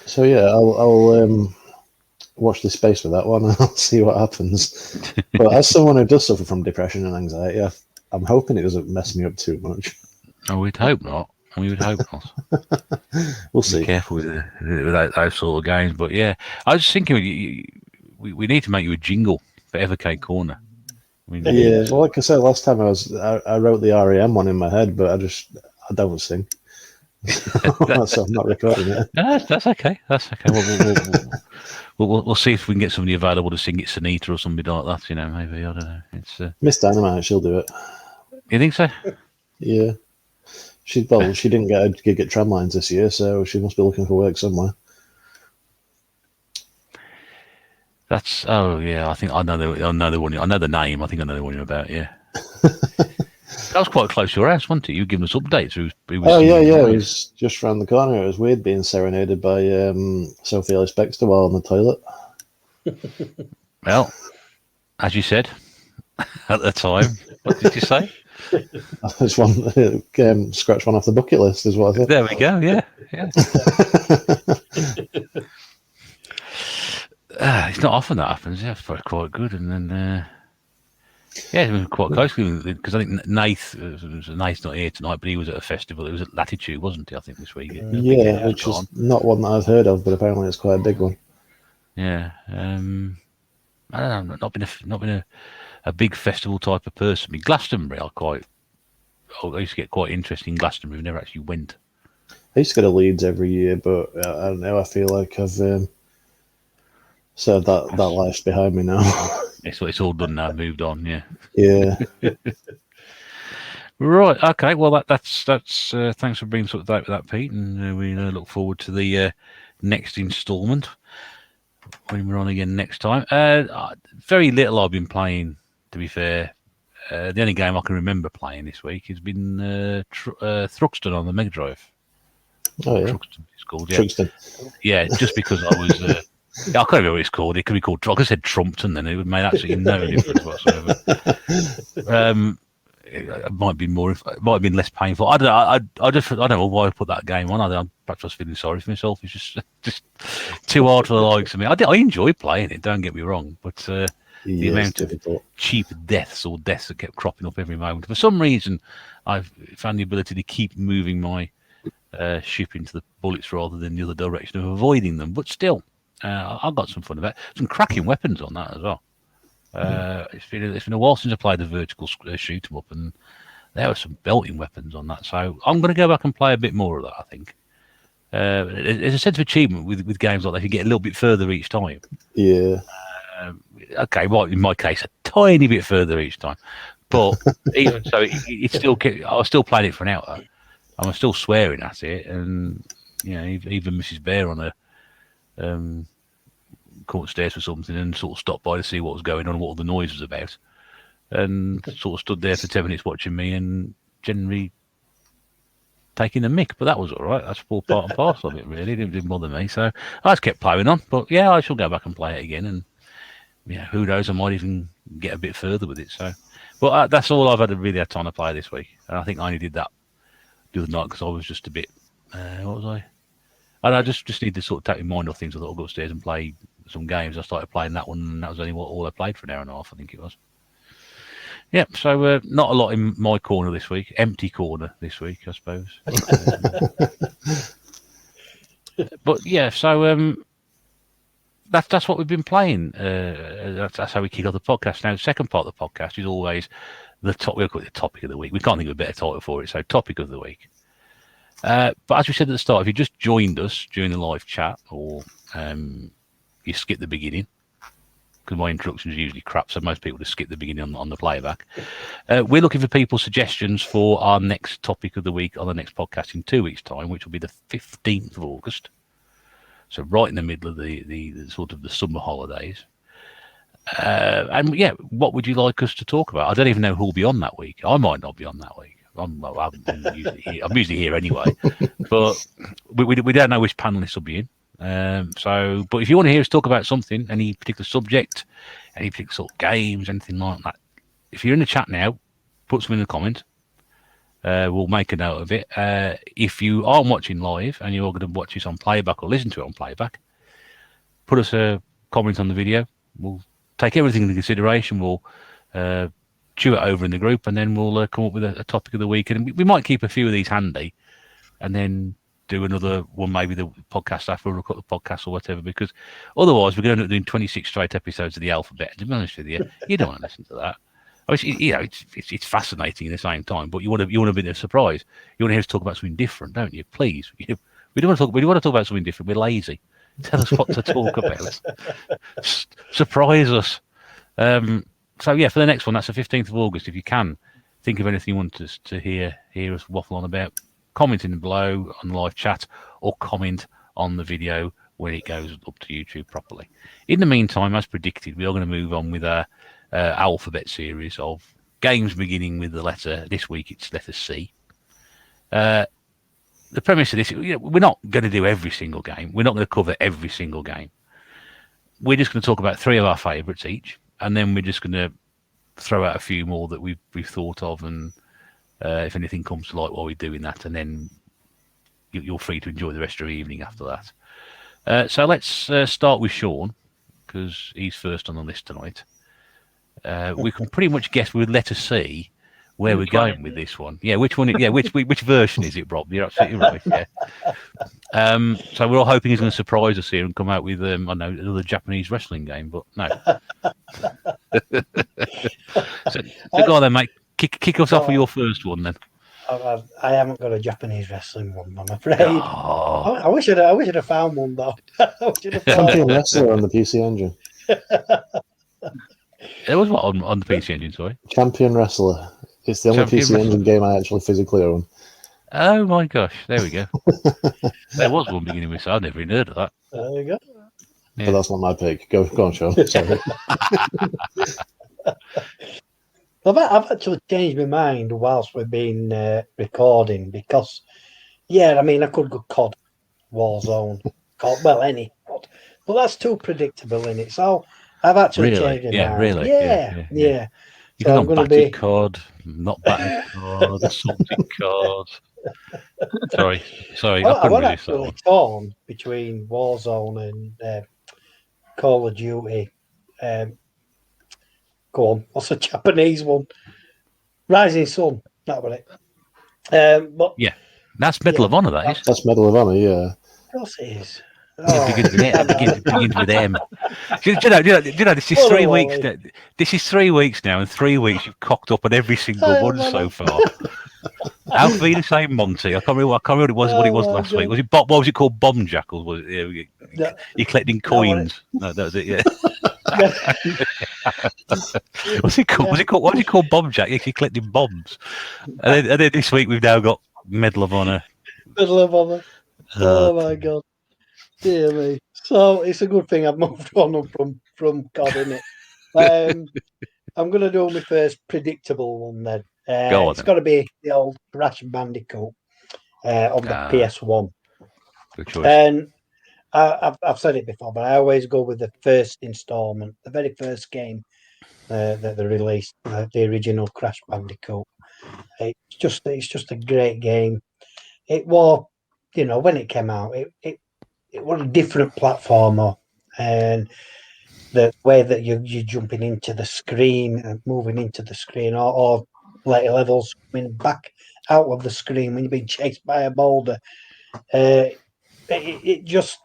So yeah, I'll watch this space for that one, and I'll see what happens. But as someone who does suffer from depression and anxiety, I'm hoping it doesn't mess me up too much. Oh, we'd hope not. We would hope not. We'll see. Be careful with those sort of games. But yeah, I was just thinking we need to make you a jingle for Evercade Corner. Yeah, well, like I said last time, I wrote the REM one in my head, but I don't sing. So I'm not recording it. No, that's okay. That's okay. We'll see if we can get somebody available to sing it, Sunita or somebody like that. Maybe, I don't know. It's Miss Dynamite, she'll do it. You think so? Yeah. She didn't get a gig at Tramlines this year, so she must be looking for work somewhere. I think I know the one. I know the name. I think I know the one you're about. Yeah. That was quite close to your house, wasn't it? You were giving us updates. It was just round the corner. It was weird being serenaded by Sophie Ellis Bextor while on the toilet. Well, as you said at the time, what did you say? That's one scratch one off the bucket list, is what I said. There we go. Yeah. It's not often that happens. Yeah, it's quite good. And then, it was quite close because I think Nath's not here tonight, but he was at a festival. It was at Latitude, wasn't he? I think this week. Yeah, which is not one that I've heard of, but apparently it's quite a big one. Yeah. I don't know. Not been a big festival type of person. I mean, Glastonbury, I used to get quite interested in Glastonbury. Never actually went. I used to go to Leeds every year, but I don't know. I feel like I've said that life's behind me now. It's all done now. Moved on. Yeah. Yeah. Right. Okay. Well, that's thanks for being sort of out with that, Pete, and we look forward to the next instalment when we're on again next time. Very little I've been playing, to be fair. The only game I can remember playing this week has been Thruxton on the Mega Drive. Oh yeah, Thruxton it's called. Yeah, Truxton. Yeah, just because I was. I can't remember what it's called. It could be called. I could have said Trumpton, then it would make absolutely no difference whatsoever. It might be more. It might have been less painful. I don't know. I don't know why I put that game on. Perhaps I was feeling sorry for myself. It's just too hard for the likes of me. I enjoy playing it. Don't get me wrong, but the amount of cheap deaths that kept cropping up every moment. For some reason, I've found the ability to keep moving my ship into the bullets rather than the other direction of avoiding them. But still, I've got some fun with it. Some cracking weapons on that as well. It's been a while since I played the vertical shoot 'em up, and there were some belting weapons on that. So I'm going to go back and play a bit more of that. I think there's a sense of achievement with games like that. If you get a little bit further each time. Yeah. Okay, well, in my case, a tiny bit further each time, but even so, it's still. I was still playing it for an hour. I'm still swearing at it, and even Mrs. Bear on her court stairs for something, and sort of stopped by to see what was going on, what all the noise was about, and sort of stood there for 10 minutes watching me, and generally taking the mick. But that was all right. That's all part and parcel of it. Really, it didn't bother me. So I just kept playing on. But yeah, I shall go back and play it again, and who knows, I might even get a bit further with it. So, but that's all I've really had time to play this week, and I think I only did that the other night because I was just a bit. What was I? I just need to sort of take my mind off things. I thought I'd go upstairs and play some games. I started playing that one, and that was only all I played for an hour and a half, I think it was. Yeah, so not a lot in my corner this week. Empty corner this week, I suppose. But yeah, so that's what we've been playing. That's how we kick off the podcast. Now, the second part of the podcast is always we'll call it the topic of the week. We can't think of a better title for it. So, topic of the week. But as we said at the start, if you just joined us during the live chat, or you skip the beginning, because my introduction is usually crap, so most people just skip the beginning on the playback. We're looking for people's suggestions for our next topic of the week on the next podcast in 2 weeks' time, which will be the 15th of August. So right in the middle of the sort of the summer holidays. And yeah, what would you like us to talk about? I don't even know who'll be on that week. I might not be on that week. I'm usually here anyway, but we don't know which panelists will be in. But if you want to hear us talk about something, any particular subject, any particular sort of games, anything like that, if you're in the chat now, put something in the comment. We'll make a note of it. If you aren't watching live and you're going to watch this on playback or listen to it on playback, put us a comment on the video. We'll take everything into consideration. We'll chew it over in the group, and then we'll come up with a topic of the week. And we might keep a few of these handy, and then do another one, maybe the podcast after, or record the podcast or whatever, because otherwise we're going to end up doing 26 straight episodes of the alphabet. To be honest with you, you don't want to listen to that. I mean, it's fascinating at the same time, but you want to be a surprise. You want to hear us talk about something different, don't you? Please, we don't want to talk. We want to talk about something different. We're lazy. Tell us what to talk about. Surprise us. So yeah, for the next one, that's the 15th of August. If you can think of anything you want us to hear us waffle on about, comment in below on the live chat, or comment on the video when it goes up to YouTube properly. In the meantime, as predicted, we are going to move on with our alphabet series of games beginning with the letter. This week it's letter C. The premise of this, we're not going to do every single game. We're not going to cover every single game. We're just going to talk about 3 of our favourites each, and then we're just going to throw out a few more that we've thought of, and if anything comes to light while we're doing that, and then you're free to enjoy the rest of the evening after that. So let's start with Sean, because he's first on the list tonight. We can pretty much guess with letter C where we're going with this one. Yeah, which one? Yeah, which version is it, Rob? You're absolutely right. Yeah. So we're all hoping he's going to surprise us here and come out with I don't know, another Japanese wrestling game, but no. so go on then, mate. Kick us off with your first one then. I haven't got a Japanese wrestling one, I'm afraid. Oh. I wish I'd have found one though. Champion Wrestler on the PC Engine. There was what on the PC Engine, sorry? Champion Wrestler. It's the only PC Engine game I actually physically own. Oh my gosh, there we go. There was one beginning with, so I've never even heard of that. There you go. Yeah. But that's not my pick. Go on, Sean. Sorry. I've actually changed my mind whilst we've been recording because, I mean, I could go COD, Warzone, COD, well, any COD, but that's too predictable in it. So I've actually changed my mind. Really? Yeah. You So can not battered COD, not battered COD, assaulted COD. Sorry, I couldn't really actually torn between Warzone and Call of Duty. Go on, what's the Japanese one? Rising Sun, that was it. But yeah, that's Medal of Honor, that is. That's Medal of Honor, yeah. Of course it is. It begins with M. Do you know, this is 3 weeks. This is 3 weeks now, and 3 weeks you've cocked up on every single one so far. Alfie the same Monty. I can't remember what it was last week. Was it what was it called? Bomb Jackals? Was it? You're collecting coins. No, that was it. Yeah. What's it called? What was it called? Bomb Jack? You're collecting bombs. And then this week we've now got Medal of Honor. Medal of Honor. Oh my God. Dear me. So it's a good thing I've moved on from COD, isn't it? I'm going to do my first predictable one then. It's got to be the old Crash Bandicoot on the PS1. Good choice. And I've said it before, but I always go with the first installment, the very first game that they released, the original Crash Bandicoot. It's just a great game. It was, when it came out, it was a different platformer, and the way that you're jumping into the screen and moving into the screen, or later levels coming back out of the screen when you're being chased by a boulder. It just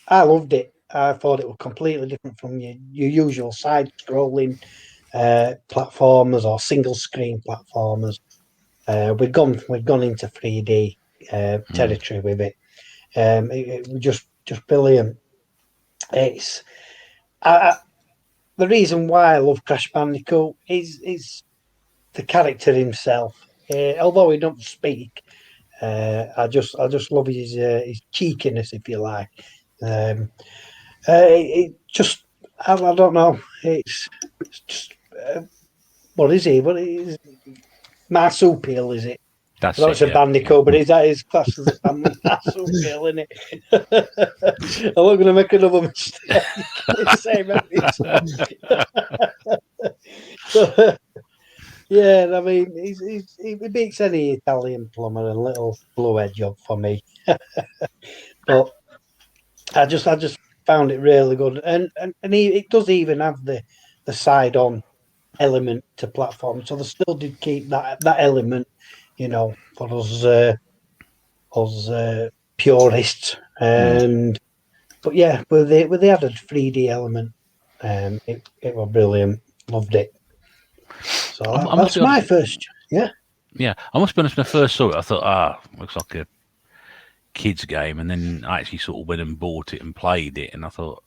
I loved it. I thought it was completely different from your usual side-scrolling platformers or single-screen platformers. We've gone into 3D territory with it. It was just brilliant. It's the reason why I love Crash Bandicoot is the character himself. Although he don't speak, I just love his cheekiness, if you like. It just I don't know. It's just what is he? What is marsupial? Is it? That's it's a Bandicoot, but that is classed as a marsupial, isn't it? I'm not going to make another mistake. Same every time. So, yeah, I mean, he beats any Italian plumber, a little blue-head job for me. But I just found it really good, and it does even have the side-on element to platform, so they still did keep that element, for us purists. But yeah, with the added 3D element, it was brilliant. Loved it. So that's my first. Yeah. Yeah, I must be honest. When I first saw it, I thought, looks like a kids game, and then I actually sort of went and bought it and played it, and I thought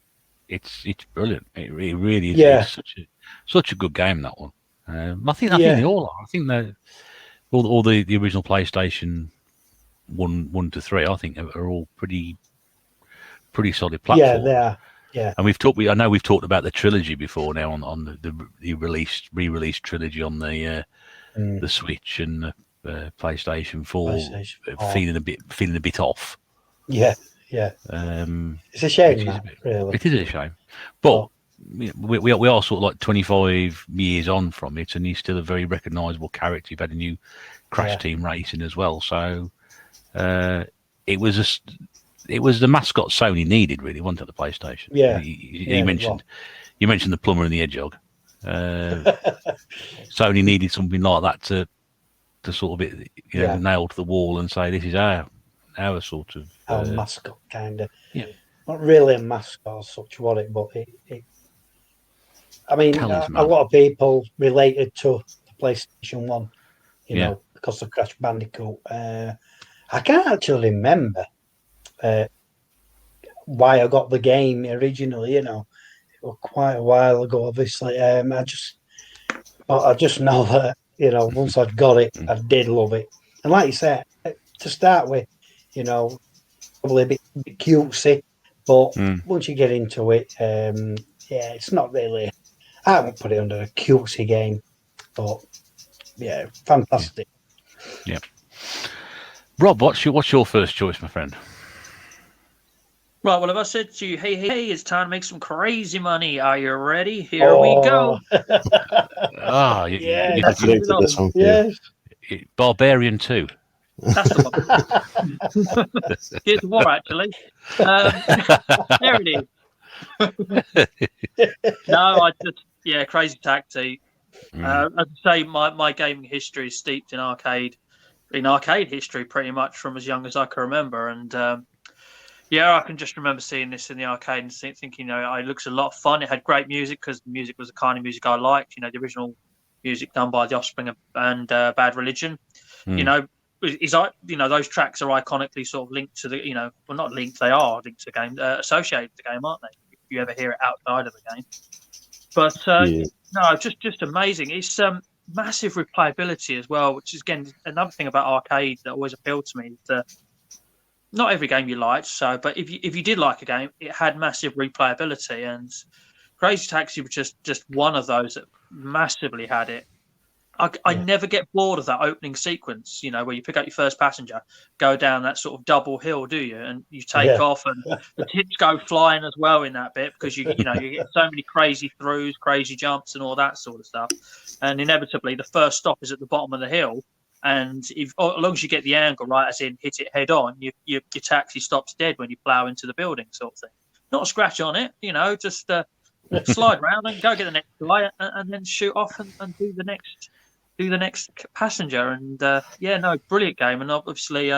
it's brilliant. It really is. Yeah. It's such a good game, that one. I think they all are. I think that all the original PlayStation 1 to 3, I think, are all pretty solid platforms. Yeah, they are. Yeah. And I know we've talked about the trilogy before now on the re-released trilogy on the Switch and the PlayStation 4, PlayStation 4. feeling a bit off. Yeah. It's a shame, really. It is a shame, but we are sort of like 25 years on from it, and he's still a very recognisable character. You've had a new Crash Team Racing as well, so it was the mascot Sony needed, really, wasn't it? The PlayStation. Yeah. You mentioned the plumber and the hedgehog. Sony needed something like that to sort of nail to the wall and say this is our sort of our mascot, kind of. Yeah. Not really a mascot as such, was it? But it I mean, Talisman. a lot of people related to the PlayStation 1, you know, because of Crash Bandicoot. I can't actually remember why I got the game originally, you know. It was quite a while ago, obviously. I just know that, you know, once I'd got it, I did love it. And like you said, to start with, you know, probably a bit cutesy, but once you get into it, it's not really. I won't put it under a cutesy game, but fantastic. Yeah. Rob, what's your first choice, my friend? Right, well, if I said to you, hey, it's time to make some crazy money. Are you ready? Here we go. You predicted this one. Yes. Barbarian 2. That's the one. Here's war, actually. There it is. No, Crazy Taxi. As I say, my gaming history is steeped in arcade history pretty much from as young as I can remember. And I can just remember seeing this in the arcade and thinking, it looks a lot of fun. It had great music because the music was the kind of music I liked. You know, the original music done by The Offspring and Bad Religion. You know, those tracks are iconically sort of linked to the, not linked, they are linked to the game, associated with the game, aren't they? If you ever hear it outside of the game. But just amazing. It's massive replayability as well, which is again another thing about arcade that always appealed to me. That not every game you liked, but if you did like a game, it had massive replayability, and Crazy Taxi was just one of those that massively had it. I never get bored of that opening sequence, where you pick up your first passenger, go down that sort of double hill, do you? And you take off, and the tips go flying as well in that bit because you get so many crazy throughs, crazy jumps, and all that sort of stuff. And inevitably, the first stop is at the bottom of the hill. And as long as you get the angle right, as in hit it head on, your taxi stops dead when you plough into the building, sort of thing. Not a scratch on it, just slide around and go get the next light, and then shoot off and do the next passenger. And brilliant game. And obviously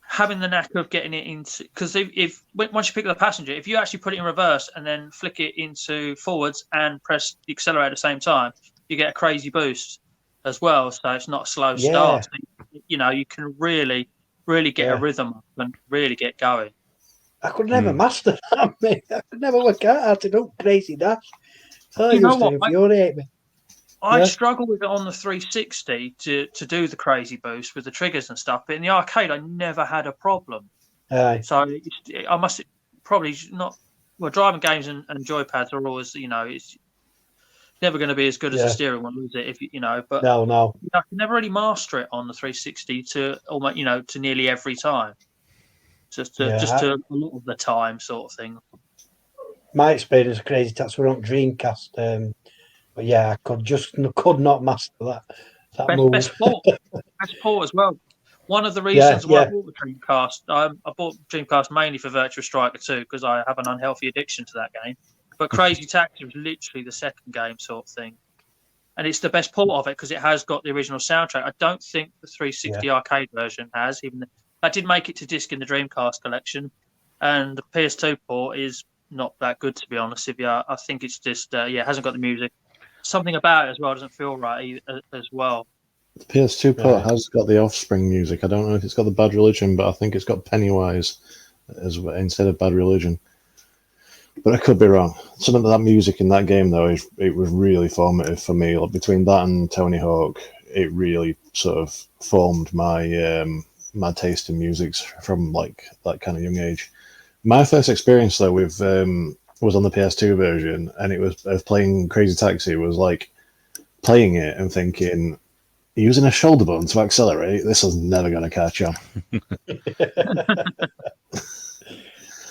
having the knack of getting it into, because once you pick up the passenger, if you actually put it in reverse and then flick it into forwards and press the accelerator at the same time, you get a crazy boost as well. So it's not a slow start. You can really get a rhythm up and really get going. I could never master that, mate. I could never work out how to do Crazy Dash. You know what? Infuriate me. I struggle with it on the 360 to do the crazy boost with the triggers and stuff, but in the arcade I never had a problem. So I must probably not. Well, driving games and joypads are always, it's never going to be as good as the steering wheel, is it? But no, I can never really master it on the 360 to almost, to nearly every time, just to a lot of the time, sort of thing. My experience of Crazy Taxi were on Dreamcast. But I could not master that move. Best port as well. One of the reasons why I bought the Dreamcast, I bought Dreamcast mainly for Virtua Striker 2 because I have an unhealthy addiction to that game. But Crazy Taxi was literally the second game, sort of thing, and it's the best port of it because it has got the original soundtrack. I don't think the 360 arcade version has. I did make it to disc in the Dreamcast collection, and the PS2 port is not that good, to be honest with you. I think it's just it hasn't got the music. Something about it as well doesn't feel right as well. The PS2 port has got the Offspring music. I don't know if it's got the Bad Religion, but I think it's got Pennywise instead of Bad Religion. But I could be wrong. Some of that music in that game, though, it was really formative for me. Like, between that and Tony Hawk, it really sort of formed my my taste in music from like that kind of young age. My first experience though with was on the PS2 version, and it was of playing Crazy Taxi. Was like playing it and thinking, using a shoulder button to accelerate, this is never going to catch on.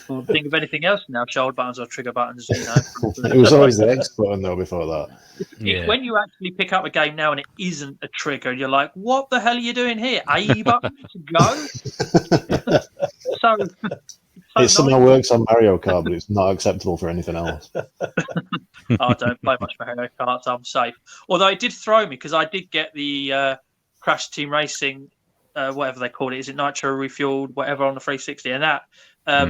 Well, think of anything else now. Shoulder buttons or trigger buttons. It was always the X button though before that. It's when you actually pick up a game now and it isn't a trigger, and you're like, "What the hell are you doing here? A button to go." so it somehow works on Mario Kart, but it's not acceptable for anything else. I don't play much Mario Kart, so I'm safe. Although it did throw me because I did get the Crash Team Racing, whatever they called it. Is it Nitro Refueled, whatever, on the 360? And that,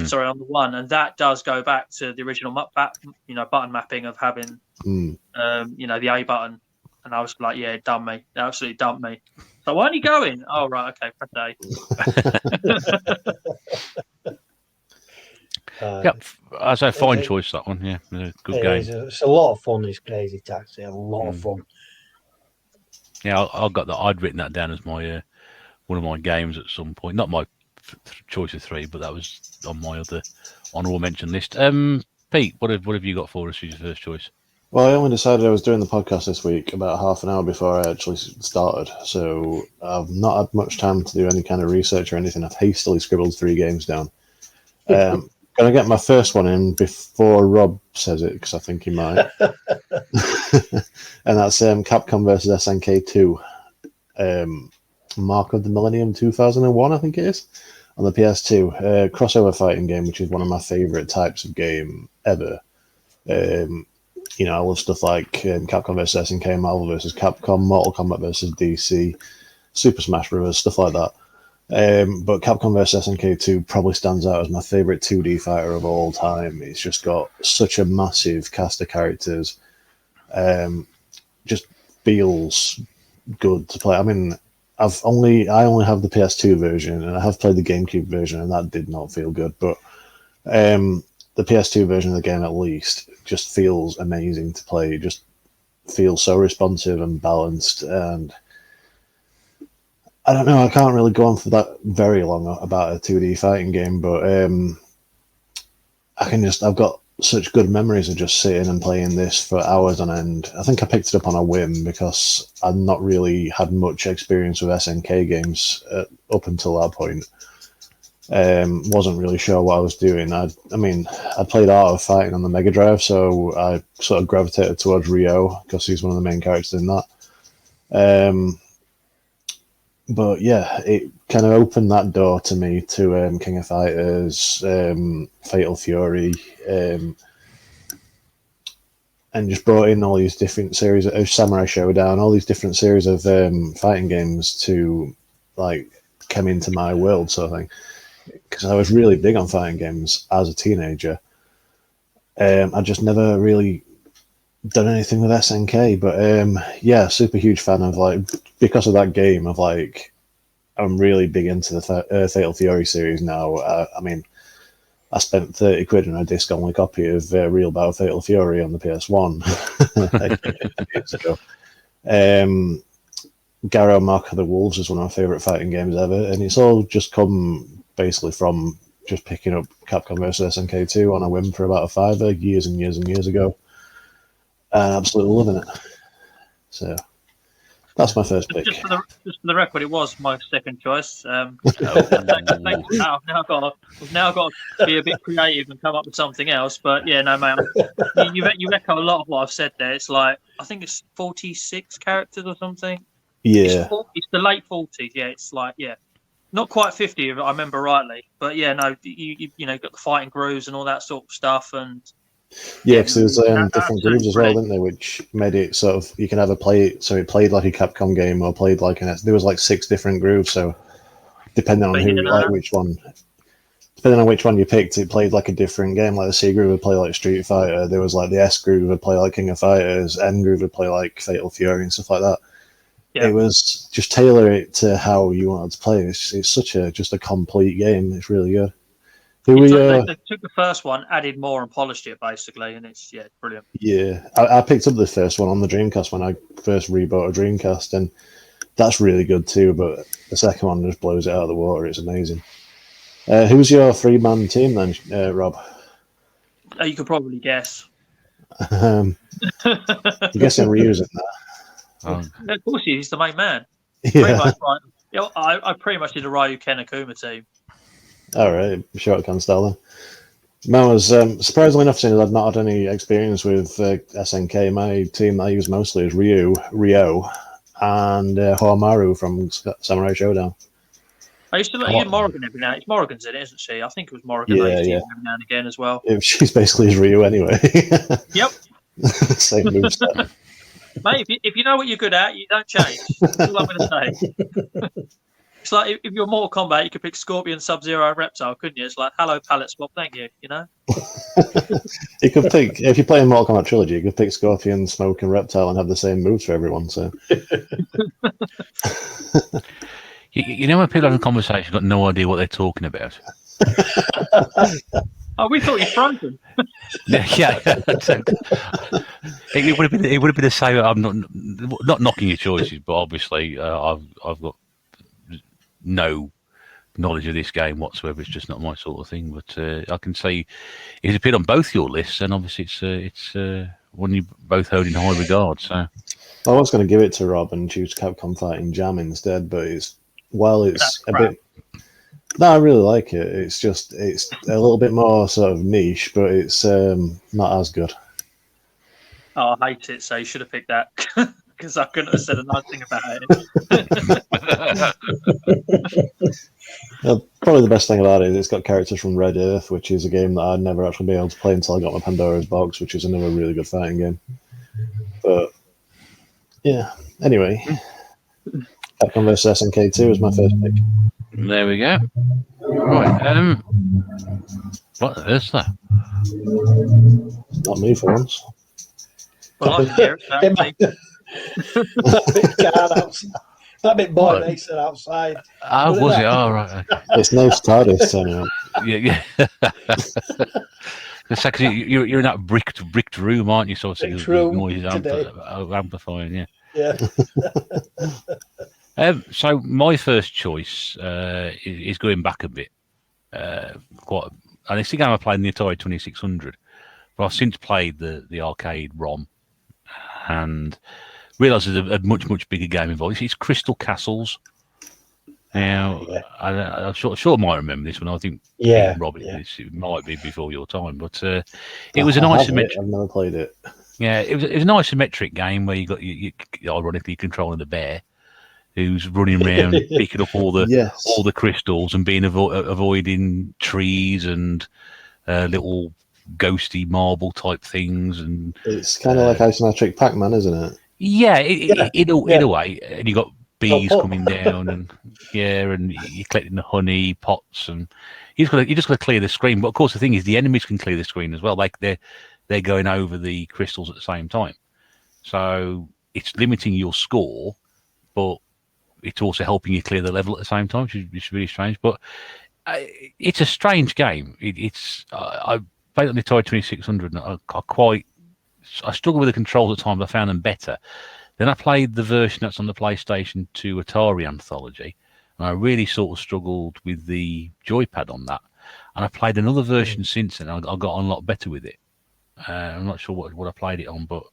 sorry, on the one, and that does go back to the original button mapping of having, the A button. And I was like, yeah, it dumped me. It absolutely dumped me. So why aren't you going? Oh, right, okay, press A. Yep, I say fine choice, that one. Yeah, good game. It's a lot of fun. This Crazy Taxi, a lot of fun. Yeah, I got that. I'd written that down as my one of my games at some point. Not my choice of 3, but that was on my other honourable mention list. Pete, what have you got for us as your first choice? Well, I only decided I was doing the podcast this week about half an hour before I actually started, so I've not had much time to do any kind of research or anything. I've hastily scribbled 3 games down. Going to get my first one in before Rob says it, because I think he might. And that's Capcom vs. SNK 2. Mark of the Millennium 2001, I think it is, on the PS2. Crossover fighting game, which is one of my favourite types of game ever. I love stuff like Capcom vs. SNK, Marvel vs. Capcom, Mortal Kombat vs. DC, Super Smash Bros., stuff like that. But Capcom vs. SNK 2 probably stands out as my favourite 2D fighter of all time. It's just got such a massive cast of characters. Just feels good to play. I mean, I only have the PS2 version, and I have played the GameCube version, and that did not feel good. But the PS2 version of the game, at least, just feels amazing to play. It just feels so responsive and balanced, and I don't know, I can't really go on for that very long about a 2D fighting game, but I've got such good memories of just sitting and playing this for hours on end. I think I picked it up on a whim because I'd not really had much experience with SNK games up until that point. Wasn't really sure what I was doing. I played Art of Fighting on the Mega Drive, so I sort of gravitated towards Ryo because he's one of the main characters in that. But yeah, it kind of opened that door to me to King of Fighters, Fatal Fury, and just brought in all these different series of Samurai Showdown, all these different series of fighting games to come into my world, sort of thing. Because I was really big on fighting games as a teenager. I just never really done anything with SNK, but super huge fan of because of that game of I'm really big into the Fatal Fury series now. I spent 30 quid on a disc only copy of Real Battle Fatal Fury on the PS1 years ago. Garou Mark of the Wolves is one of my favourite fighting games ever, and it's all just come basically from just picking up Capcom vs. SNK 2 on a whim for about a $5 years and years and years ago. Absolutely loving it. So that's my first pick. Just for the record, it was my second choice. I've now got to be a bit creative and come up with something else. But yeah, no, mate, you echo a lot of what I've said there. It's I think it's 46 characters or something. Yeah, it's the late 40s. Yeah, it's not quite 50 if I remember rightly. But yeah, no, you got the fighting grooves and all that sort of stuff and. Yeah, because there's different grooves as well, didn't there? Which made it sort of you can either play it so it played like a Capcom game or played like there was 6 different grooves. So depending on which one you picked, it played like a different game. Like the C groove would play like Street Fighter. There was the S groove would play like King of Fighters. N groove would play like Fatal Fury and stuff like that. Yeah. It was just tailor it to how you wanted to play. It's such a complete game. It's really good. They took the first one, added more, and polished it basically, and it's brilliant. Yeah, I picked up the first one on the Dreamcast when I first rebought a Dreamcast, and that's really good too. But the second one just blows it out of the water. It's amazing. Who's your 3-man team then, Rob? You could probably guess. I'm guessing Ryu's in there. Of course, he's the main man. Yeah. Pretty much, right. I pretty much did a Ryu Ken Akuma team. All right, short can style then. Mine was surprisingly enough, since I've not had any experience with SNK. My team that I use mostly is Ryo, and Hoamaru from Samurai Showdown. I used to use Morrigan every now. It's Morrigan's in it, isn't she? I think it was Morrigan. Yeah, I used to yeah. use every now and again as well. She's basically his Ryu anyway. Yep. Same moveset. Mate, if you know what you're good at, you don't change. That's all I'm going to say. It's like if you're Mortal Kombat, you could pick Scorpion, Sub-Zero, and Reptile, couldn't you? It's like, hello, palette swap, thank you, you know? You could pick, if you're playing Mortal Kombat Trilogy, you could pick Scorpion, Smoke, and Reptile and have the same moves for everyone, so... You know when people have a conversation, got no idea what they're talking about. Oh, we thought you'd frozen. Yeah. It would have been the same. I'm not knocking your choices, but obviously I've got no knowledge of this game whatsoever. It's just not my sort of thing. But I can say it's appeared on both your lists, and obviously it's one you both hold in high regard. So I was going to give it to Rob and choose Capcom Fighting Jam instead, but it's a bit. No, I really like it. It's a little bit more sort of niche, but it's not as good. Oh, I hate it. So you should have picked that because I couldn't have said a nice thing about it. Probably the best thing about it is it's got characters from Red Earth, which is a game that I'd never actually been able to play until I got my Pandora's Box, which is another really good fighting game. But yeah, anyway, Capcom vs SNK 2 is my first pick. there we go. Right. What is that? Not me for once. Well, I can hear it. That bit boy makes it outside. Oh, was it? Oh, right. Okay. It's no TARDIS turning up. Yeah. Because you're in that bricked room, aren't you? So Bricked room noise today. amplifying, Yeah. So my first choice is going back a bit. And it's the game I played in the Atari 2600, but I've since played the arcade ROM and realised there's a much bigger game involved. It's Crystal Castles. Now, I'm sure I might remember this one. I think Rob, it might be before your time, but it was an isometric. I've never played it. Yeah, it was an isometric game where you ironically controlling the bear who's running around picking up all the crystals and being avoiding trees and little ghosty marble type things, and it's kind of like isometric Pac-Man, isn't it? Yeah, in a way, and you got bees coming down, and and you're collecting the honey pots, and you just got to clear the screen. But of course, the thing is, the enemies can clear the screen as well. Like they're going over the crystals at the same time, so it's limiting your score, but it's also helping you clear the level at the same time, which is really strange. But it's a strange game. I played it on the Atari 2600, and I struggled with the controls at the time, but I found them better. Then I played the version that's on the PlayStation 2 Atari Anthology, and I really sort of struggled with the joypad on that. And I played another version since then, and I got on a lot better with it. I'm not sure what I played it on, but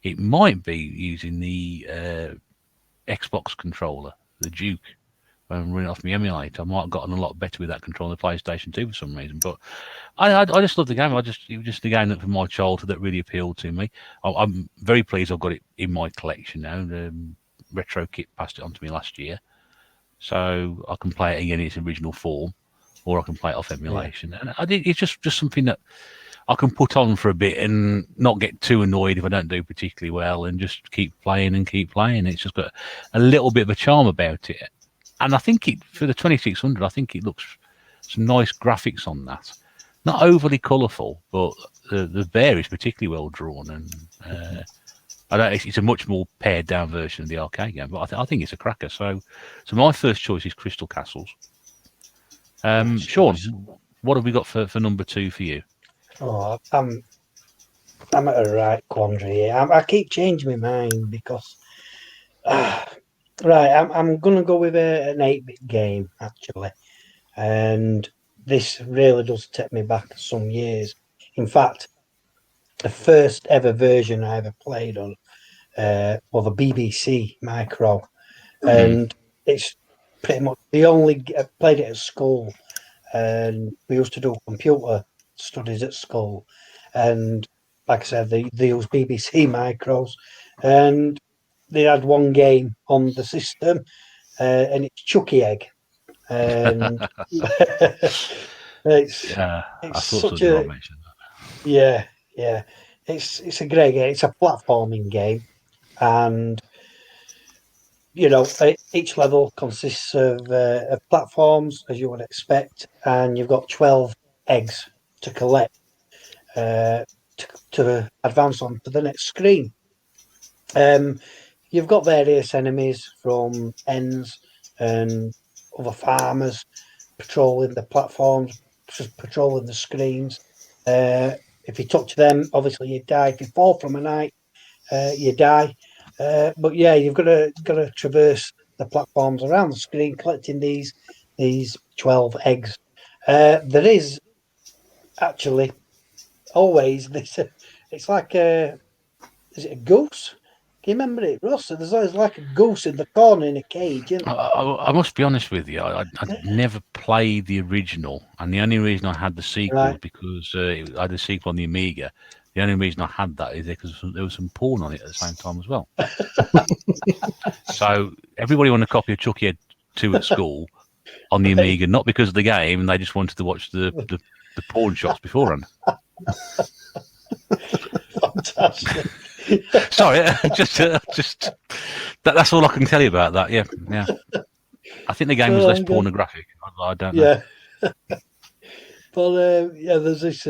it might be using the Xbox controller, the Duke. I'm running off my emulator. I might have gotten a lot better with that control on the PlayStation 2 for some reason. But I just love the game. It was just the game that from my childhood that really appealed to me. I'm very pleased I've got it in my collection now. The Retro Kit passed it on to me last year, so I can play it again in its original form, or I can play it off emulation. And it's just something that I can put on for a bit and not get too annoyed if I don't do particularly well, and just keep playing and keep playing. It's just got a little bit of a charm about it. And I think for the 2600, I think it looks some nice graphics on that. Not overly colourful, but the bear is particularly well drawn, and it's a much more pared down version of the arcade game. But I think it's a cracker. So my first choice is Crystal Castles. Sean, what have we got for number 2 for you? Oh, I'm at a right quandary here. I keep changing my mind because. Right, I'm going to go with an 8-bit game, actually. and this really does take me back some years. In fact, the first ever version I ever played on was a BBC Micro, and it's pretty much the only I played it at school, and we used to do computer studies at school, and like I said, they used BBC Micros, and they had one game on the system, and it's Chucky Egg, and it's Yeah, I it's thought such somebody a might mention that. yeah. It's a great game. It's a platforming game, and each level consists of platforms, as you would expect, and you've got 12 eggs to collect to advance on to the next screen. You've got various enemies from ends and other farmers patrolling the platforms, just patrolling the screens. If you touch them, obviously you die. If you fall from a height, you die. But yeah, you've got to traverse the platforms around the screen, collecting these 12 eggs. There is actually always this. It's like is it a goose? Can you remember it, Ross? There's always like a goose in the corner in a cage, isn't there? I must be honest with you. I never played the original, and the only reason I had the sequel was Right. because I had the sequel on the Amiga. The only reason I had that is because there was some porn on it at the same time as well. So everybody wanted a copy of Chucky Egg 2 at school on the Amiga, not because of the game, and they just wanted to watch the porn shots beforehand. Fantastic. Sorry, just that's all I can tell you about that. Yeah. I think the game was less pornographic. I don't know. Yeah. But there's this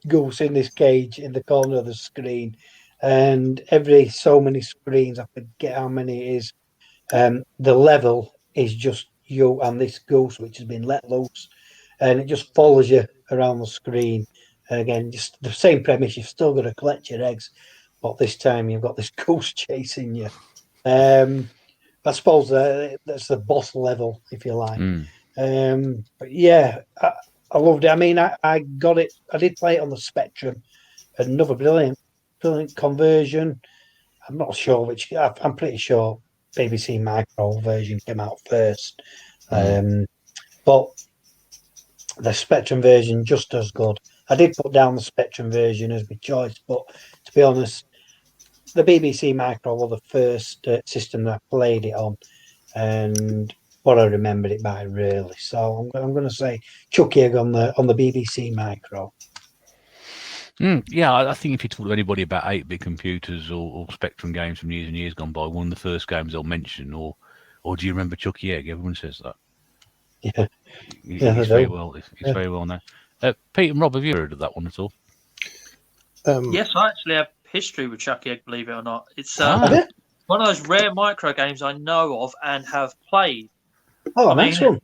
goose in this cage in the corner of the screen, and every so many screens, I forget how many it is, the level is just you and this goose which has been let loose, and it just follows you around the screen. And again, just the same premise, you've still got to collect your eggs, but this time you've got this goose chasing you. I suppose that's the boss level, if you like. But yeah, I loved it. I mean, I got it. I did play it on the Spectrum. Another brilliant conversion. I'm not sure which. I'm pretty sure BBC Micro version came out first, but the Spectrum version just as good. I did put down the Spectrum version as my choice, but to be honest, the BBC Micro was the first system that I played it on, and what I remembered it by, really. So I'm going to say Chucky Egg on the BBC Micro. Yeah, I think if you talk to anybody about 8-bit computers or Spectrum games from years and years gone by, one of the first games they'll mention, or do you remember Chucky Egg? Everyone says that. Yeah, it's very well. It's very well known. Pete and Rob, have you heard of that one at all? Yes, I actually have history with Chucky Egg, believe it or not. It's one of those rare micro games I know of and have played. Oh, nice one.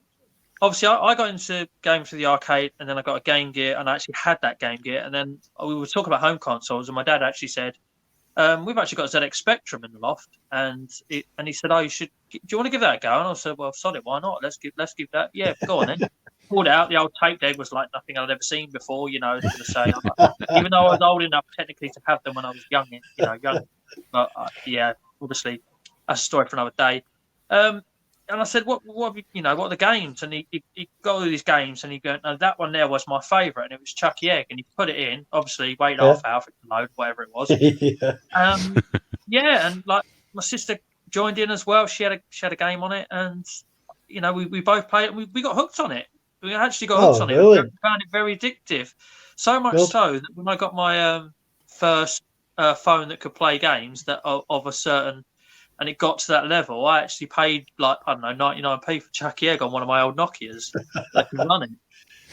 Obviously, I got into games for the arcade, and then I got a Game Gear, and I actually had that Game Gear. And then we were talking about home consoles, and my dad actually said, "We've actually got a ZX Spectrum in the loft," and he said, "Oh, do you want to give that a go?" And I said, "Well, sorry, why not? Let's give that. Yeah, go on then." Pulled it out. The old tape deck was like nothing I'd ever seen before. I was going to say, even though I was old enough technically to have them when I was young. But yeah, obviously, that's a story for another day. And I said, what are the games? And he got all these games, and he go, no, that one there was my favourite, and it was Chucky Egg. And he put it in, obviously, wait half hour for it to load, whatever it was. And like my sister joined in as well. She had a game on it, and we both played it. And we got hooked on it. We actually got hooked on it. We found it very addictive. So much so that when I got my first phone that could play games that of a certain. And it got to that level, I actually paid 99p for Chucky Egg on one of my old Nokias that could run it,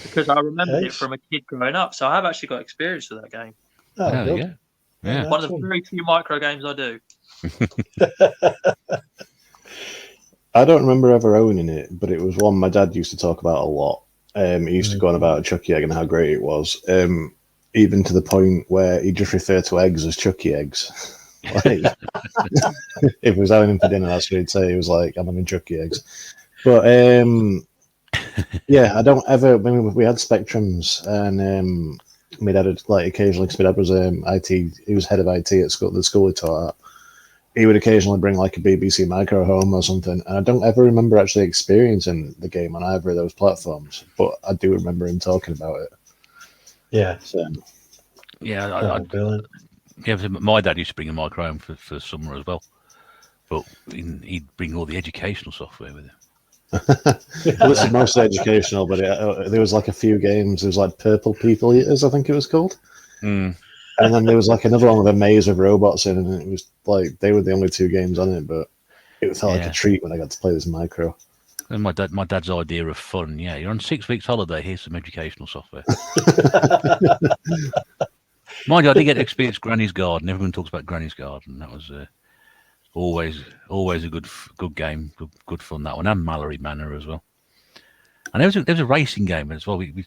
because I remembered it from a kid growing up. So I have actually got experience with that game. Oh, there you go. Yeah. One of the very few micro games I do. I don't remember ever owning it, but it was one my dad used to talk about a lot. He used to go on about Chucky Egg and how great it was, even to the point where he just referred to eggs as Chucky Eggs. Like, if he was having him for dinner, that's what he'd say. He was like, I'm having Chucky Eggs. But Yeah, I don't ever. I mean, we had Spectrums, and my dad would, like, occasionally, because my dad was IT. He was head of IT at school, the school he taught at. He would occasionally bring like a BBC Micro home or something, and I don't ever remember actually experiencing the game on either of those platforms, but I do remember him talking about it. Yeah. So, Yeah, Brilliant. yeah. My dad used to bring a micro home for summer as well, but he'd bring all the educational software with him. well, this is mostly educational, but there was like a few games. There was like Purple People Eaters, I think it was called. Mm. And then there was like another one with a maze of robots in, and it was like they were the only two games on it, but it felt like a treat when I got to play this micro. And my dad's idea of fun, yeah, you're on 6 weeks holiday, here's some educational software. Mind you, I did get to experience Granny's Garden. Everyone talks about Granny's Garden. That was always a good game, good fun, that one, and Mallory Manor as well. And there was a racing game as well. We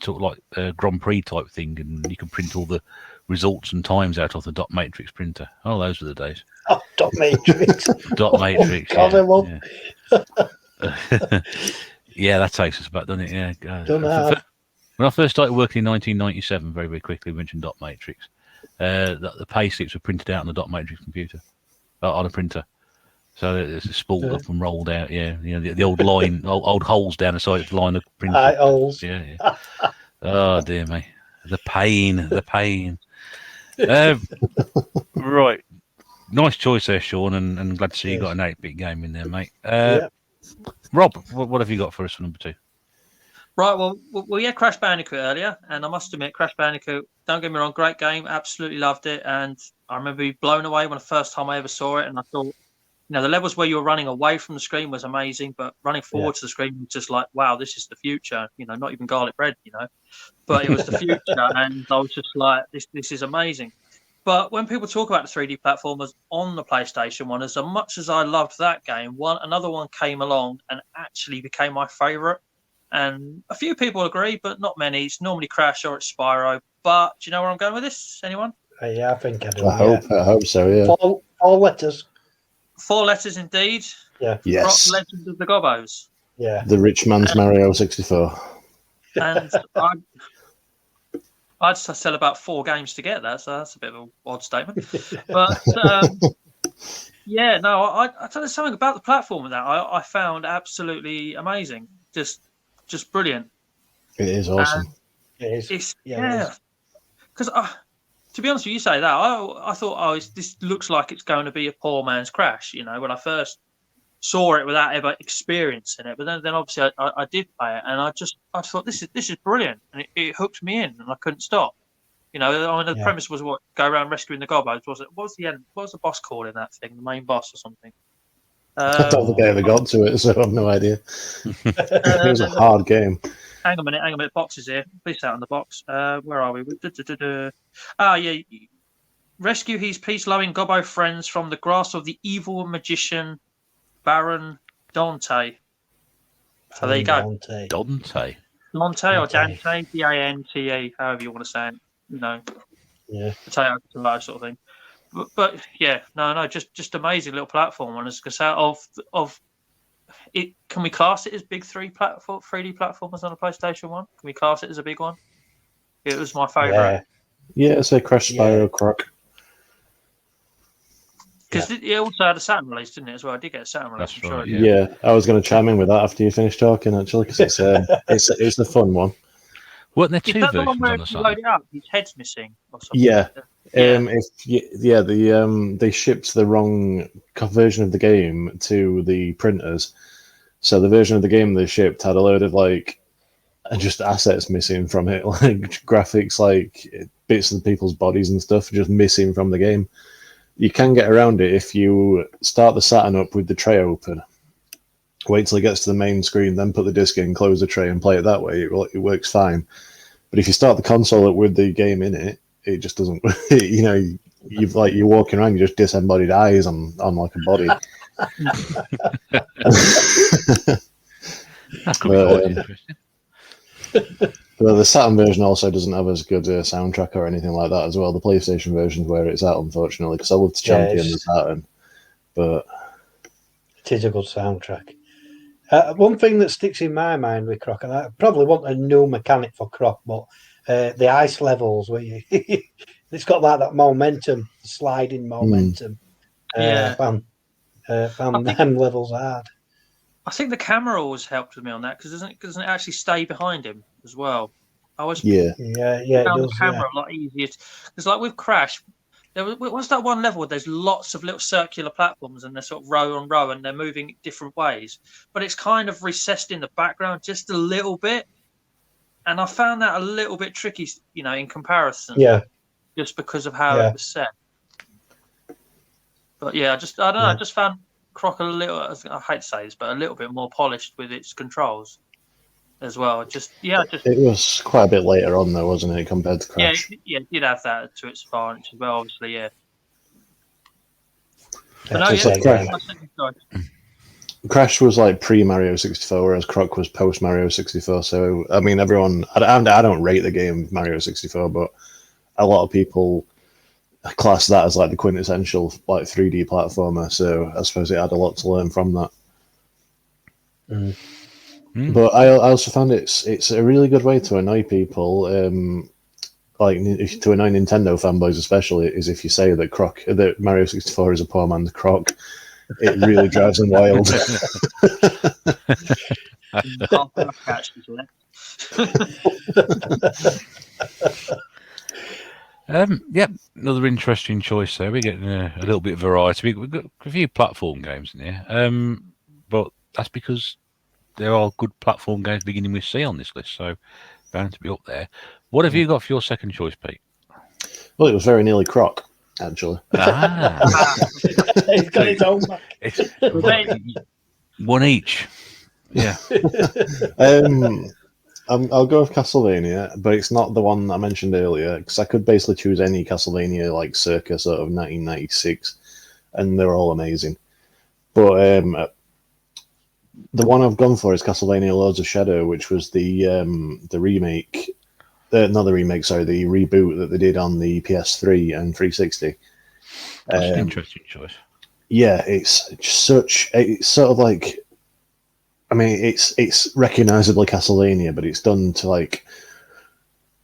sort of like a Grand Prix type thing, and you can print all the results and times out of the dot matrix printer. Oh, those were the days. Oh, dot matrix. Dot matrix. God, yeah. Yeah, that takes us back, doesn't it? Yeah. When I first started working in 1997, very, very quickly, we mentioned dot matrix. The pay slips were printed out on the dot matrix computer, on a printer. So it's spooled up and rolled out. Yeah, the old line, old holes down the side of the line of printer. Eye holes. Yeah. Oh dear me, the pain. Right, nice choice there, Sean, and glad to see you got an 8-bit game in there, mate. Rob, what have you got for us for number 2? Right, well, we had Crash Bandicoot earlier, and I must admit, Crash Bandicoot, don't get me wrong, great game, absolutely loved it, and I remember being blown away when the first time I ever saw it, and I thought, the levels where you were running away from the screen was amazing, but running forward to the screen was just like, wow, this is the future, not even garlic bread, but it was the future, and I was just like, this is amazing. But when people talk about the 3D platformers on the PlayStation 1, as much as I loved that game, another one came along and actually became my favourite. And a few people agree, but not many. It's normally Crash or it's Spyro. But do you know where I'm going with this? Anyone? Yeah, I think I do. I hope so, yeah. 4 letters. 4 letters indeed. Yeah. Yes. Legend of the Gobbos. Yeah. The rich man's Mario 64. And I'd sell about 4 games to get that, so that's a bit of an odd statement. But I tell you something about the platform that I found absolutely amazing. Just brilliant. It is awesome. It is. Because to be honest with you, say that I thought, this looks like it's going to be a poor man's Crash. When I first saw it without ever experiencing it, but then obviously I did play it, and I thought this is brilliant, and it hooked me in, and I couldn't stop. The premise was what, go around rescuing the Gobbos. Was it? What was the end? What was the boss called in that thing? The main boss or something? I don't think I ever got to it, so I have no idea. It was a hard game. Hang on a minute. Boxes here. Please out on the box. Where are we? Rescue his peace-loving Gobbo friends from the grasp of the evil magician Baron Dante. So there you go. Dante or Dante, D-A-N-T-E, however you want to say it. Potato tomato sort of thing. But yeah, just amazing little platform. And as I say, of it, can we class it as big 3D platformers on a PlayStation 1? Can we class it as a big one? It was my favourite. Yeah, it's a Crash Spyro Croc. Because it also had a Saturn release, didn't it, as well? I did get a Saturn release. That's I'm right, sure. Yeah, I was going to chime in with that after you finished talking, actually, because it's the fun one. Weren't there 2 Is that the versions one where on the if you load side? it up, his head's missing or something? Yeah. They shipped the wrong version of the game to the printers. So the version of the game they shipped had a load of just assets missing from it, like graphics, like bits of the people's bodies and stuff just missing from the game. You can get around it if you start the Saturn up with the tray open. Wait till it gets to the main screen, then put the disc in, close the tray, and play it that way. It works fine. But if you start the console up with the game in it, it just doesn't. You're walking around, you just disembodied eyes on like a body. That could be quite interesting. But the Saturn version also doesn't have as good a soundtrack or anything like that as well. The PlayStation version's where it's at, unfortunately, because I love to champion the Saturn. But it is a good soundtrack. One thing that sticks in my mind with Croc, and I probably want a new mechanic for Croc, but the ice levels where you it's got like that momentum, sliding momentum. Yeah. Found them levels hard. I think the camera always helped with me on that because doesn't it actually stay behind him as well? I always Yeah. It found does, the camera a lot easier because, like with Crash, there was that one level where there's lots of little circular platforms and they're sort of row on row and they're moving different ways, but it's kind of recessed in the background just a little bit, and I found that a little bit tricky, in comparison. Yeah, just because of how it was set. But yeah, I don't know. I just found Croc a little. I hate to say this, but a little bit more polished with its controls as well. It was quite a bit later on, though, wasn't it, compared to Crash? Yeah, it did have that to its advantage as well. Obviously, yeah. But Crash was like pre-Mario 64, whereas Croc was post-Mario 64. So, I mean, everyone... I don't rate the game Mario 64, but a lot of people class that as like the quintessential like 3D platformer. So I suppose it had a lot to learn from that. But I also found it's a really good way to annoy people, like to annoy Nintendo fanboys especially, is if you say that Mario 64 is a poor man's Croc. It really drives them wild. Another interesting choice there. We're getting a little bit of variety. We've got a few platform games in here, but that's because there are good platform games beginning with C on this list, so bound to be up there. What have you got for your second choice, Pete? Well, it was very nearly Croc, actually. He's got his own back. One each. Yeah. I'll go with Castlevania, but it's not the one I mentioned earlier, because I could basically choose any Castlevania, like circa sort of 1996, and they're all amazing. But the one I've gone for is Castlevania Lords of Shadow, which was the remake, not the remake, sorry, the reboot that they did on the PS3 and 360. That's an interesting choice. Yeah, it's sort of like, I mean, it's recognisably Castlevania, but it's done to like,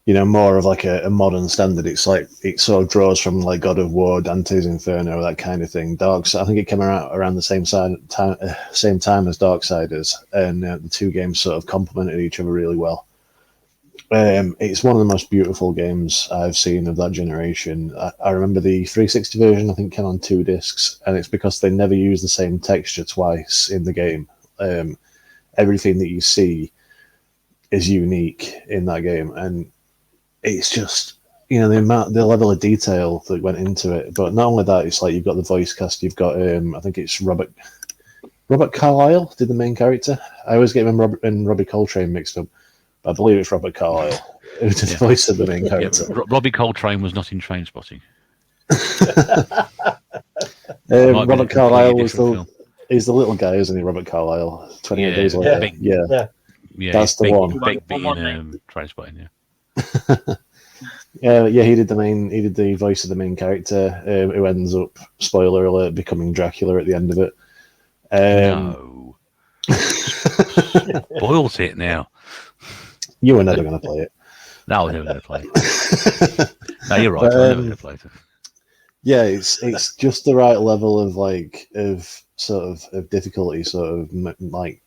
more of like a modern standard. It's like it sort of draws from like God of War, Dante's Inferno, that kind of thing. I think it came out around the same time as Darksiders, and the two games sort of complemented each other really well. It's one of the most beautiful games I've seen of that generation. I remember the 360 version, I think, came on 2 discs, and it's because they never use the same texture twice in the game. Everything that you see is unique in that game, and it's just the level of detail that went into it. But not only that, it's like you've got the voice cast. You've got I think it's Robert Carlyle did the main character. I always get him and Robbie Coltrane mixed up. I believe it's Robert Carlyle who did the voice of the main character. Yeah, Robbie Coltrane was not in Trainspotting. Robert Carlyle he's the little guy, isn't he? Robert Carlyle. 28 Days Later. Yeah, that's the one. Big B in Trainspotting. Yeah, he did the voice of the main character, who ends up, spoiler alert, becoming Dracula at the end of it. No. Spoils it now. You were never going to play it. No, I was never going to play it. No, you're right. I was never going to play it. Yeah, it's just the right level of of difficulty, sort of like,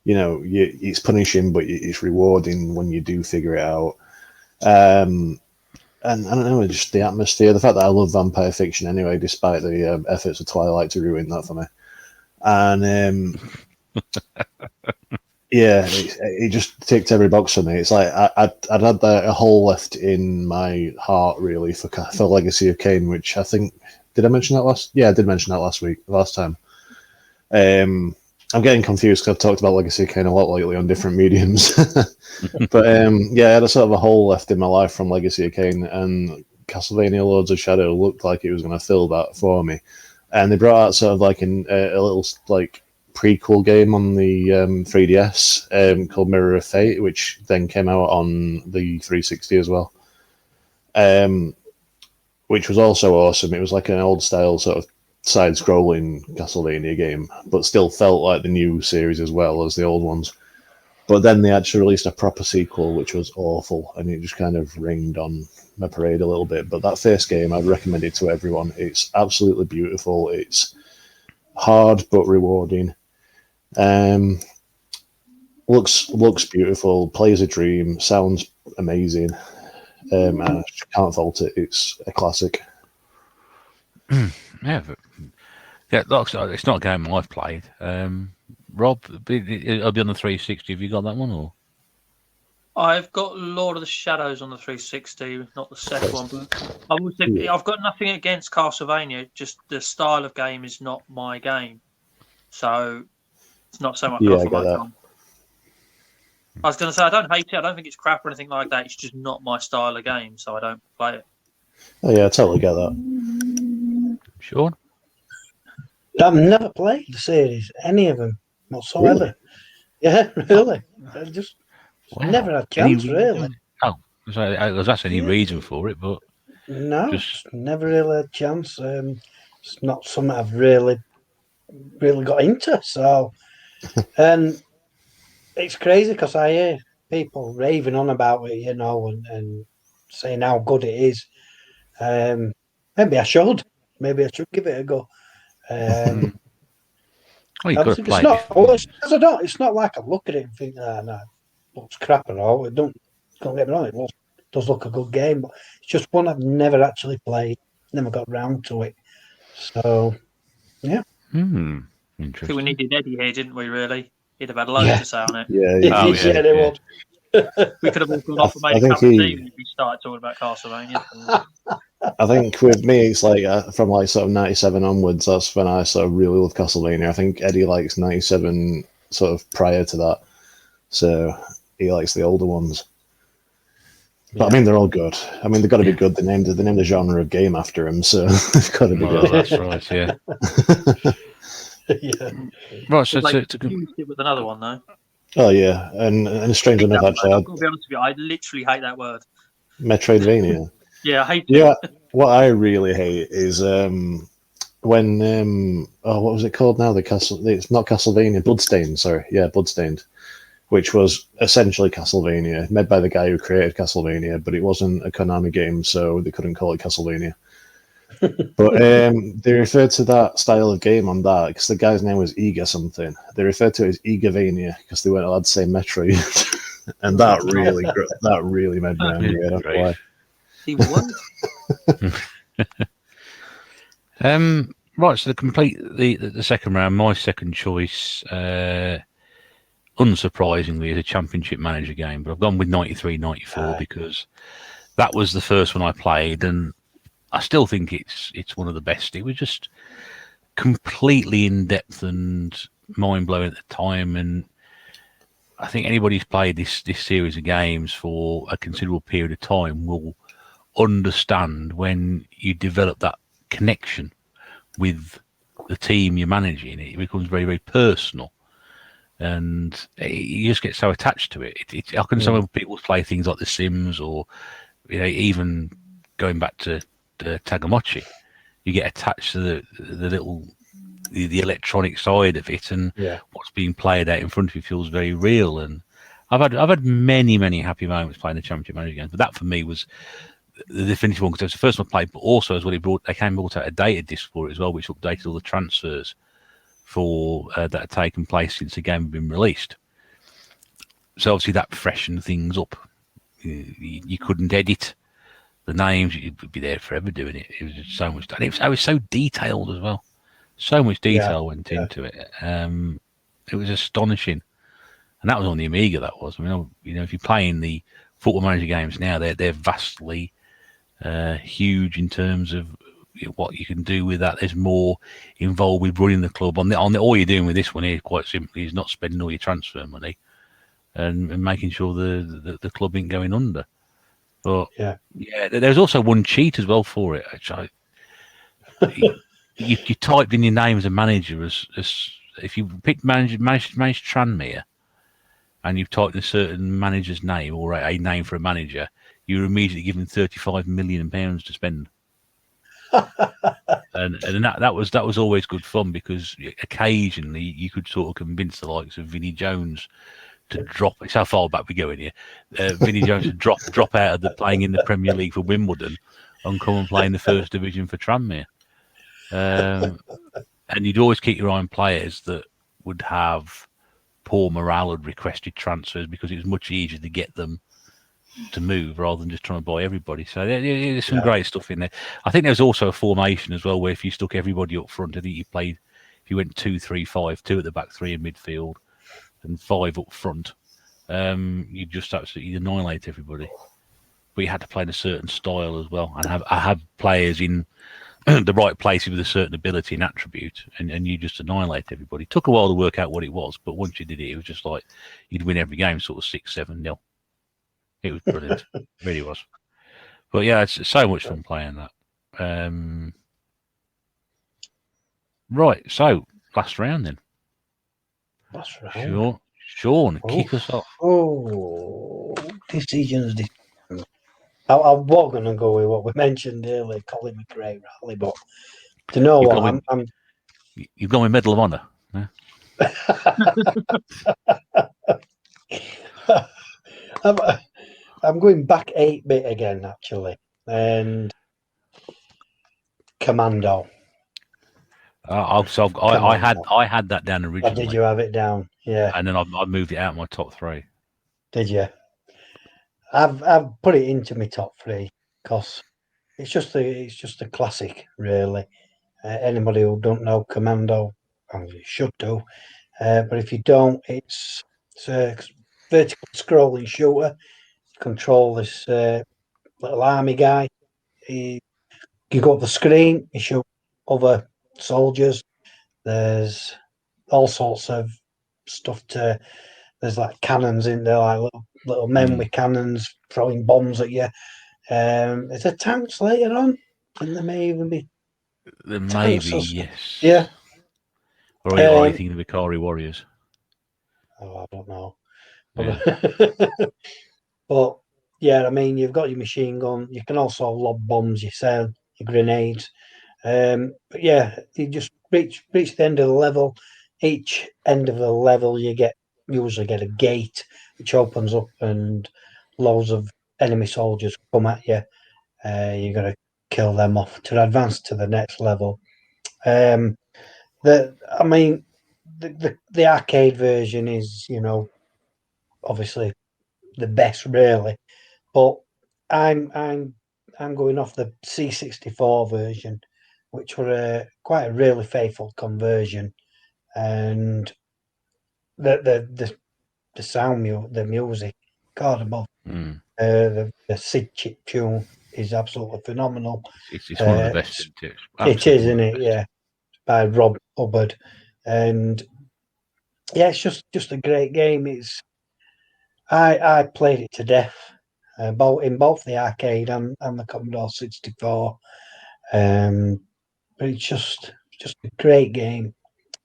it's punishing, but it's rewarding when you do figure it out. And I don't know, just the atmosphere, the fact that I love vampire fiction anyway, despite the efforts of Twilight to ruin that for me. And yeah, it just ticked every box for me. It's like I'd had a hole left in my heart, really, for Legacy of Kain, which I think, did I mention that last? Yeah, I did mention that last time. I'm getting confused because I've talked about Legacy of Kain a lot lately on different mediums. But yeah, I had a sort of a hole left in my life from Legacy of Kain, and Castlevania Lords of Shadow looked like it was going to fill that for me. And they brought out sort of like a little like prequel game on the 3DS called Mirror of Fate, which then came out on the 360 as well, which was also awesome. It was like an old style sort of side-scrolling Castlevania game, but still felt like the new series as well as the old ones. But then they actually released a proper sequel, which was awful, and it just kind of rained on my parade a little bit. But that first game, I'd recommend it to everyone. It's absolutely beautiful. It's hard but rewarding. Looks beautiful. Plays a dream. Sounds amazing. I can't fault it. It's a classic. Yeah, it's not a game I've played. Rob, it'll be on the 360. Have you got that one, or? I've got Lord of the Shadows on the 360, not the second one. But I would say I've got nothing against Castlevania. Just the style of game is not my game, so it's not so much. Yeah, I get that. I was going to say I don't hate it. I don't think it's crap or anything like that. It's just not my style of game, so I don't play it. Oh yeah, I totally get that. Sean? I've never played the series, any of them whatsoever. Really? Yeah, really. I just Wow. never had a chance, really. Oh, I was asking any reason for it, but No, just never really had a chance. It's not something I've really got into. So, and it's crazy because I hear people raving on about it, you know, and saying how good it is. Maybe I should. Maybe I should give it a go. well, you've got to play it. It's not like I look at it and think, no, it looks crap at all. Don't get me wrong, it does look a good game, but it's just one I've never actually played, never got round to it. So, yeah. Interesting. I think we needed Eddie here, didn't we, really? He'd have had loads to say on it. Yeah. They would. We could have all gone off and made a cup of tea if we started talking about Castlevania. I think with me, it's like from like sort of 97 onwards, that's when I sort of really love Castlevania. I think Eddie likes 97 sort of prior to that. So he likes the older ones. But I mean, they're all good. I mean, they've got to be good. They named the genre of game after him, so they've got to be good. That's right, yeah. Yeah. Right, so to confuse it with another one, though. Oh, yeah. And strange enough, actually, I've got to be honest with you, I literally hate that word. Metroidvania. Yeah, I hate it. Yeah, what I really hate is when what was it called now? It's not Castlevania, Bloodstained. Sorry, yeah, Bloodstained, which was essentially Castlevania, made by the guy who created Castlevania, but it wasn't a Konami game, so they couldn't call it Castlevania. But they referred to that style of game on that because the guy's name was Iga something. They referred to it as Igavania because they weren't allowed to say Metroid, and that really made me angry. I don't know why. He won. Right, so to complete the second round, my second choice, unsurprisingly, is a Championship Manager game, but I've gone with 93-94 because that was the first one I played, and I still think it's one of the best. It was just completely in depth and mind blowing at the time, and I think anybody who's played this series of games for a considerable period of time will understand when you develop that connection with the team you're managing. It becomes very, very personal, and you just get so attached to it. How can some people play things like The Sims, or even going back to the Tagamotchi, you get attached to the electronic side of it, and what's being played out in front of you feels very real. And I've had many, many happy moments playing the Championship Manager games, but that for me was the definitive one because it was the first one I played, but also as well they brought out a data disc for it as well, which updated all the transfers for that had taken place since the game had been released. So obviously that freshened things up. You couldn't edit the names; you'd be there forever doing it. It was just so much, and it was so detailed as well. So much detail went into it. It was astonishing, and that was on the Amiga. That was. I mean, if you're playing the Football Manager games now, they're vastly huge in terms of what you can do with that. There's more involved with running the club. All you're doing with this one here, quite simply, is not spending all your transfer money and making sure the club ain't going under. But there's also one cheat as well for it. You typed in your name as a manager as if you picked manager Tranmere, and you've typed in a certain manager's name or a name for a manager, you're immediately given £35 million to spend. And and that was always good fun, because occasionally you could sort of convince the likes of Vinnie Jones to drop. It's how far back we go in here. Vinnie Jones to drop out of the playing in the Premier League for Wimbledon and come and play in the first division for Tranmere. And you'd always keep your eye on players that would have poor morale and requested transfers, because it was much easier to get them to move rather than just trying to buy everybody. So there's some great stuff in there. I think there's also a formation as well, where if you stuck everybody up front, I think if you went 2-3-5, 2 at the back, 3 in midfield, and 5 up front, you just absolutely annihilate everybody. But you had to play in a certain style as well, and have players in the right places with a certain ability and attribute, and you just annihilate everybody. It took a while to work out what it was, but once you did it, it was just like you'd win every game, sort of 6-7-0. It was brilliant. It really was. But yeah, it's so much fun playing that. Right, so last round then. Last round. Sean, kick us off. Oh, decisions. I was going to go with what we mentioned earlier, Colin McRae rally, but do you know what? You've gone with Medal of Honor. Yeah? I'm going back 8-bit again, actually, and Commando. I had that down originally. Did you have it down? Yeah. And then I moved it out of my top 3. Did you? I've put it into my top 3 because it's just a classic, really. Anybody who don't know Commando, you should do. But if you don't, it's a vertical scrolling shooter. You control this little army guy. You go up the screen, you shoot other soldiers. There's all sorts of stuff there's like cannons in there, like little men with cannons throwing bombs at you. Is there tanks later on? And there may even be yes. Yeah. Or are you thinking of the Ikari Warriors? Oh, I don't know. Yeah. But yeah, I mean, you've got your machine gun. You can also lob bombs yourself, your grenades. But yeah, you just reach the end of the level. Each end of the level, you usually get a gate which opens up, and loads of enemy soldiers come at you. You got to kill them off to advance to the next level. The arcade version is, obviously the best, really. But I'm going off the C64 version, which were quite a really faithful conversion, and the sound, the music, God above, the Sid chip tune is absolutely phenomenal. It's one of the best. It is, isn't it? Yeah, by Rob Hubbard, and yeah, it's just a great game. I played it to death, in both the arcade and the Commodore 64. But it's just a great game,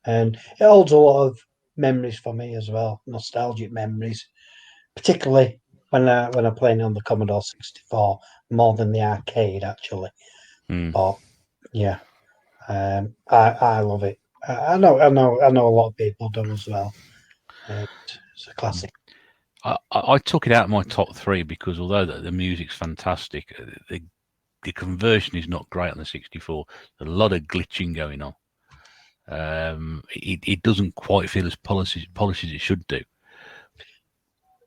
and it holds a lot of memories for me as well, nostalgic memories, particularly when I'm playing on the Commodore 64 more than the arcade, actually. But yeah, I love it. I know a lot of people do as well. It's a classic. I took it out of my top 3 because although the music's fantastic, the conversion is not great on the 64. There's a lot of glitching going on. It doesn't quite feel as polished as it should do.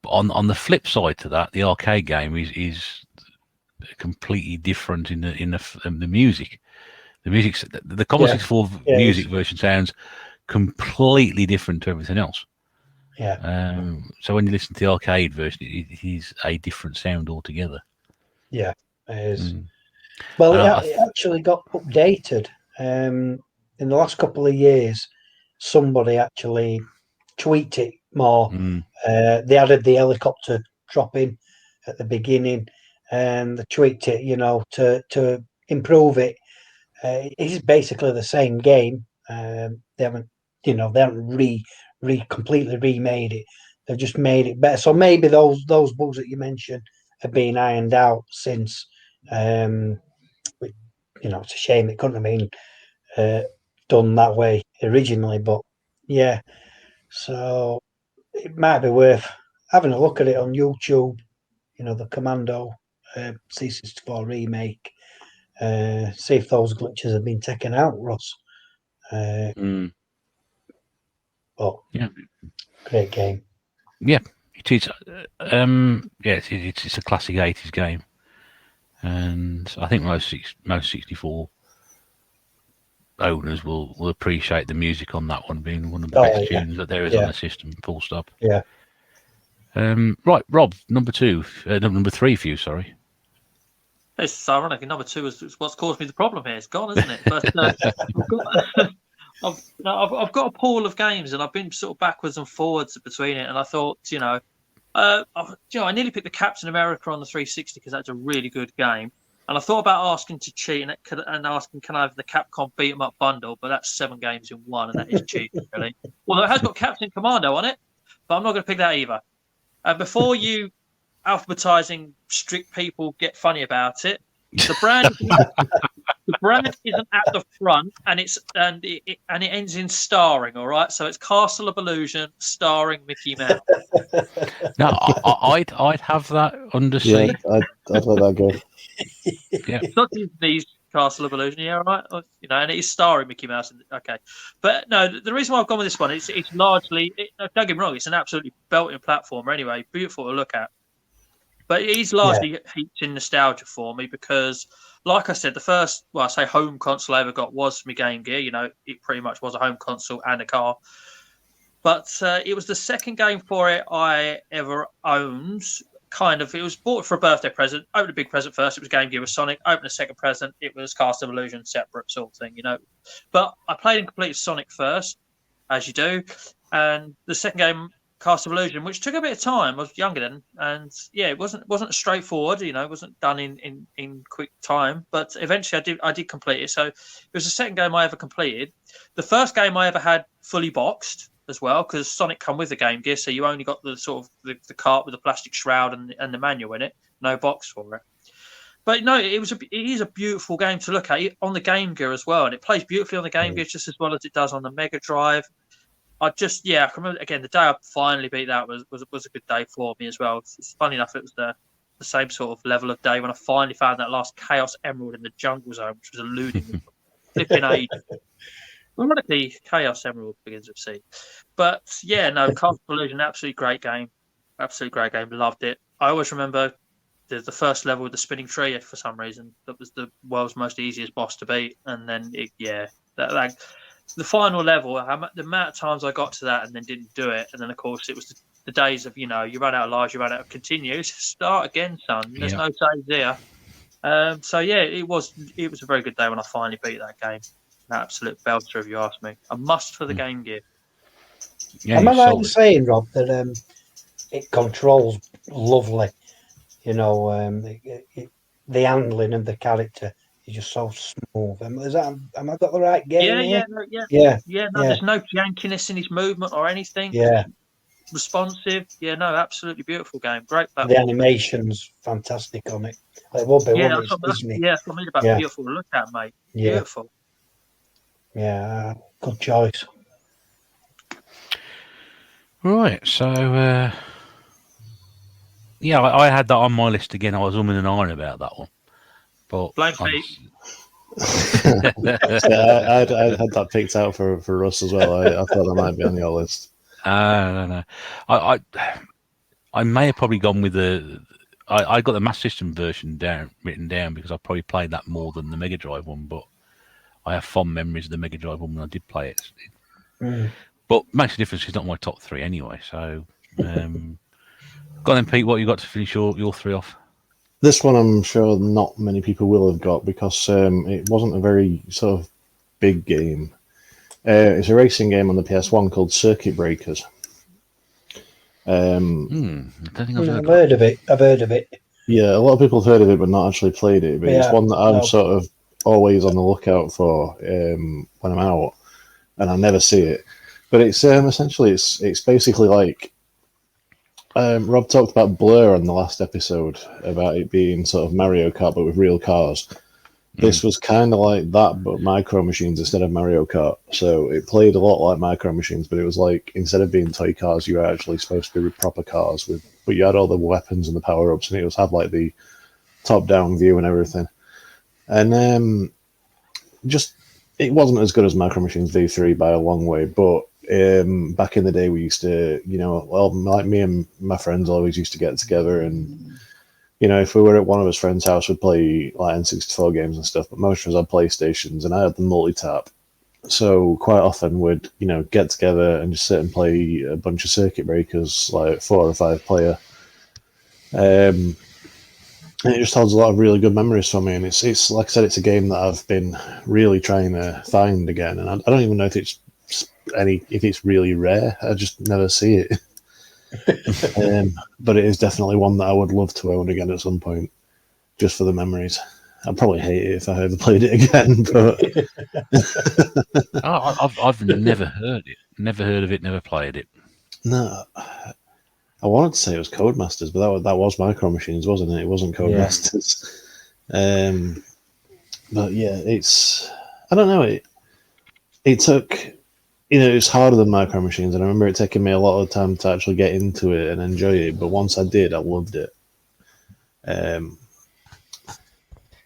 But on the flip side to that, the arcade game is completely different in the music. The Commodore 64 music version sounds completely different to everything else. Yeah. So when you listen to the arcade version, it is a different sound altogether. Yeah, it is. Well, it actually got updated in the last couple of years. Somebody actually tweaked it more. They added the helicopter dropping at the beginning, and they tweaked it, to improve it. It's basically the same game. They haven't completely remade it. They've just made it better. So maybe those bugs that you mentioned have been ironed out since. It's a shame it couldn't have been done that way originally, but yeah, so it might be worth having a look at it on YouTube. You know, the Commando C64 remake. See if those glitches have been taken out, Ross. But Yeah, great game. yeah, it is. It's a classic 80s game, and I think most 64 owners will appreciate the music on that one being one of the best tunes that there is on the system. Full stop. Yeah. Right, Rob, number 3 for you. Sorry. It's ironic. Number 2 is what's caused me the problem here. It's gone, isn't it? But I've got a pool of games, and I've been sort of backwards and forwards between it. And I thought, I nearly picked the Captain America on the 360 because that's a really good game. And I thought about asking to cheat and asking, can I have the Capcom beat 'em up bundle? But that's 7 games in one, and that is cheating, really. Although it has got Captain Commando on it, but I'm not going to pick that either. Before you alphabetizing strict people get funny about it, the brand isn't at the front, and it ends in starring. All right, so it's Castle of Illusion starring Mickey Mouse. No, I'd have that under C. Yeah, I'd let that go. Yeah. It's not Disney's Castle of Illusion, yeah, right? And it is starring Mickey Mouse. Okay, but no, the reason why I've gone with this one is it's largely. Don't get me wrong, it's an absolutely belting platformer anyway, beautiful to look at. But it is largely heaped in nostalgia for me because, like I said, the first, home console I ever got was my Game Gear. It pretty much was a home console and a car. But it was the second game for it I ever owned. It was bought for a birthday present. Opened a big present first. It was Game Gear with Sonic. Opened a second present. It was Castle of Illusion, separate sort of thing, But I played and completed Sonic first, as you do. And the second game, Castle of Illusion, which took a bit of time. I was younger then, and it wasn't straightforward. It wasn't done in quick time. But eventually, I did complete it. So it was the second game I ever completed. The first game I ever had fully boxed as well, because Sonic come with the Game Gear, so you only got the sort of the cart with the plastic shroud and the manual in it, no box for it. But no, it is a beautiful game to look at on the Game Gear as well, and it plays beautifully on the Game Gear just as well as it does on the Mega Drive. I can remember again the day I finally beat that was a good day for me as well. It's funny enough, it was the same sort of level of day when I finally found that last Chaos Emerald in the Jungle Zone, which was eluding me flipping age. Ironically, Chaos Emerald begins with C. But Castle of Illusion, absolutely great game. Loved it. I always remember the first level with the spinning tree for some reason. That was the world's most easiest boss to beat. And then, the final level, the amount of times I got to that and then didn't do it. And then, of course, it was the days of, you run out of lives, you run out of continues. Start again, son. There's no saves there. It was a very good day when I finally beat that game. An absolute belter, if you ask me. A must for the Game Gear. Yeah, am I right in saying, Rob, that it controls lovely? The handling of the character is just so smooth. Am I got the right game? Yeah. There's no jankiness in his movement or anything. Yeah. Responsive. Yeah, no, absolutely beautiful game. Great platform. The animation's fantastic on it. It will be, that's what I mean about beautiful to look at, mate. Yeah. Beautiful. Yeah, good choice. Right, so I had that on my list again. I was umming and ahhing about that one, but Blame Pete. I had that picked out for Russ as well. I thought that might be on your list. No. I may have probably gone with I got the Master System version written down because I probably played that more than the Mega Drive one, but I have fond memories of the Mega Drive one when I did play it. But makes a difference. It's not my top 3 anyway. So, go on then, Pete. What you got to finish your 3 off? This one I'm sure not many people will have got because it wasn't a very sort of big game. It's a racing game on the PS1 called Circuit Breakers. I don't think I've heard of it. Yeah, a lot of people have heard of it but not actually played it. But it's one that I'm sort of always on the lookout for when I'm out, and I never see it. But it's essentially it's basically like Rob talked about Blur on the last episode about it being sort of Mario Kart but with real cars. This was kind of like that, but Micro Machines instead of Mario Kart. So it played a lot like Micro Machines, but it was like instead of being toy cars, you were actually supposed to be proper cars but you had all the weapons and the power ups, and it was had like the top down view and everything. And just it wasn't as good as Micro Machines V3 by a long way, but back in the day we used to, like me and my friends always used to get together, and if we were at one of his friends' house, we'd play like N64 games and stuff, but most of us had PlayStations, and I had the multi-tap. So quite often we'd, get together and just sit and play a bunch of circuit breakers, like 4 or 5 player. And it just holds a lot of really good memories for me, and it's like I said, it's a game that I've been really trying to find again, and I don't even know if it's really rare. I just never see it. But it is definitely one that I would love to own again at some point, just for the memories. I'd probably hate it if I ever played it again. But I've never heard it, never played it. No, I wanted to say it was Codemasters, but that was Micro Machines, wasn't it? It wasn't Codemasters. Yeah. But yeah, I don't know. It took. It's harder than Micro Machines, and I remember it taking me a lot of time to actually get into it and enjoy it. But once I did, I loved it.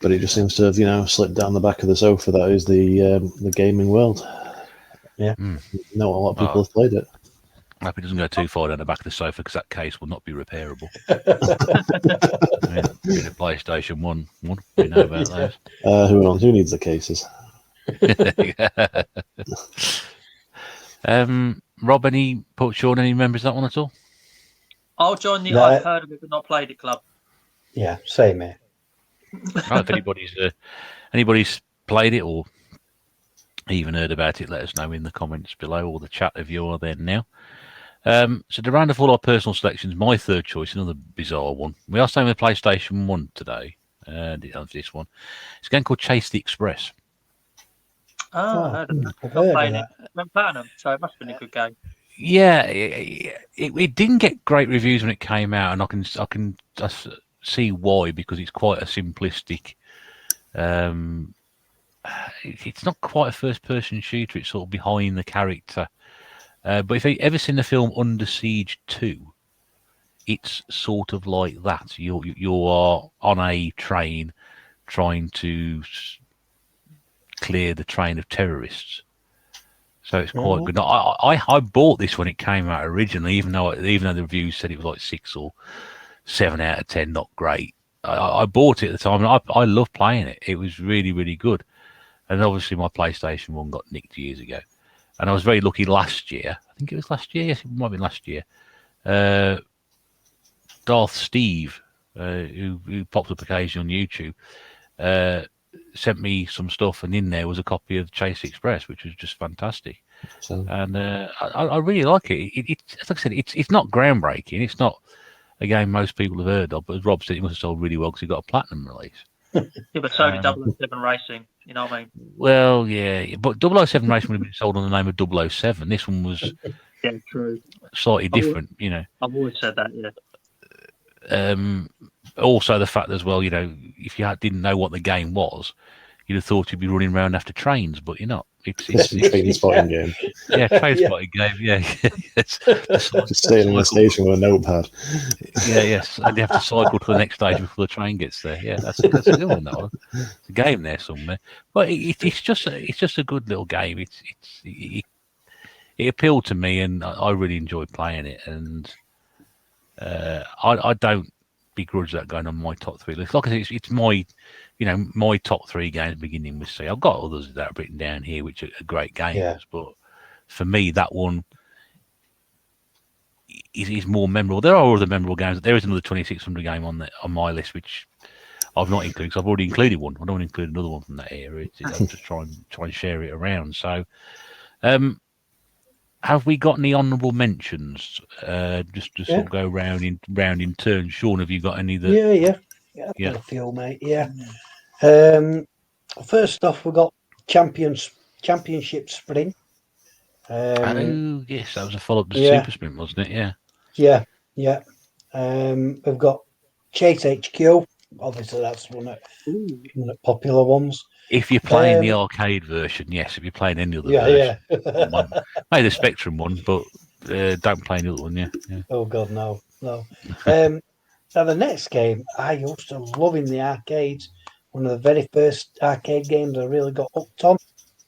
But it just seems to have, slipped down the back of the sofa. That is the gaming world. Yeah, not a lot of people have played it. I hope it doesn't go too far down the back of the sofa, because that case will not be repairable. In a PlayStation 1, we know about those. Who needs the cases? Rob, Sean, any members of that one at all? I'll join the I've heard of it but not played it club. Yeah, same here. If anybody's played it or even heard about it, let us know in the comments below, or the chat if you are there now. So to round off all our personal selections, my third choice, another bizarre one. We are staying with PlayStation 1 today. This one. It's a game called Chase the Express. I heard of that. I've not played it. It went platinum, so it must have been a good game. Yeah, it didn't get great reviews when it came out, and I can see why, because it's quite a simplistic. It's not quite a first-person shooter. It's sort of behind the character. But if you've ever seen the film Under Siege 2, it's sort of like that. You are on a train trying to clear the train of terrorists. So it's quite good. I bought this when it came out originally, even though the reviews said it was like 6 or 7 out of 10, not great. I bought it at the time, and I loved playing it. It was really, really good. And obviously my PlayStation 1 got nicked years ago. And I was very lucky last year. I think it was last year. Yes, it might have been last year. Darth Steve, who pops up occasionally on YouTube, sent me some stuff, and in there was a copy of Chase Express, which was just fantastic. And I really like it. Like I said, it's not groundbreaking. It's not a game most people have heard of, but as Rob said, it must have sold really well because it got a platinum release. Yeah, but so did 007 Racing, you know what I mean? Well, yeah, but 007 Racing would have been sold on the name of 007. This one was true, slightly different, I've always said that, yeah. Also, the fact as well, if you didn't know what the game was, you'd have thought you'd be running around after trains, but you're not. It's a train spotting game. Yeah, train spotting game. Yeah, yes. Just staying in the station with a notepad. Yeah, yes, and you have to cycle to the next station before the train gets there. Yeah, that's a good one. That There's a game there somewhere, but it's just a good little game. It appealed to me, and I really enjoyed playing it. And I don't begrudge that going on my top 3 list. Like I said, it's my my top 3 games beginning with C. I've got others that are written down here which are great games, but for me that one is more memorable. There are other memorable games. There is another 2600 game on my list which I've not included because I've already included one. I don't want to include another one from that era. I'm just try and share it around. So have we got any honourable mentions? Just to sort of go round in turn. Sean, have you got any that? Yeah, I've got a few, mate. Yeah. First off, we got Championship Sprint. Yes, that was a follow-up to Super Sprint, wasn't it? Yeah. Yeah. We've got Chase HQ. Obviously, that's one of the popular ones. If you're playing the arcade version, yes. If you're playing any other version, maybe the Spectrum one, but don't play any other one. Yeah. Oh God, no. Now the next game I used to love in the arcades. One of the very first arcade games I really got hooked on.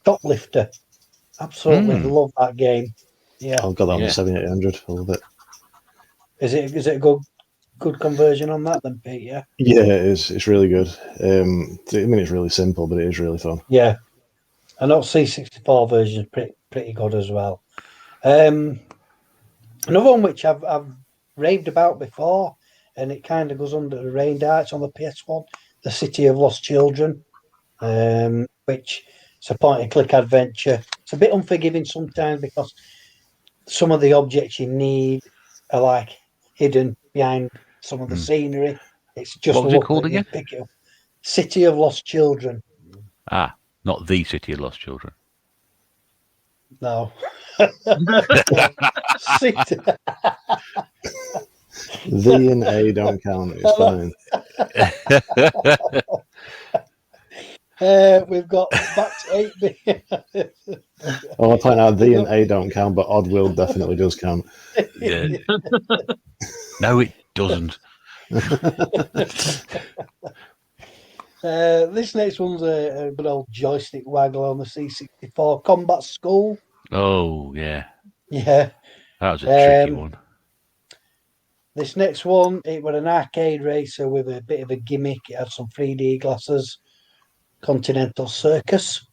Shoplifter. Absolutely love that game. Yeah. I've got that on the 7800. I love it. Is it a good conversion on that then, Pete? Yeah. Yeah, it is. It's really good. I mean, it's really simple, but it is really fun. Yeah. I know C64 version is pretty good as well. Another one which I've raved about before, and it kind of goes under the radar. It's on the PS1, The City of Lost Children, which is a point-and-click adventure. It's a bit unforgiving sometimes because some of the objects you need are like hidden behind some of the scenery. It's just what was it called again? Pick it up. City of Lost Children. Ah, not The City of Lost Children. No. City. The and A don't count. It's fine. We've got back to 8-bit. I'll point out the and A don't count, but Odd Will definitely does count. Yeah. No, it doesn't. This next one's a good old joystick waggle on the C64. Combat School. Oh, yeah. Yeah. That was a tricky one. This next one, it was an arcade racer with a bit of a gimmick. It had some 3D glasses. Continental Circus.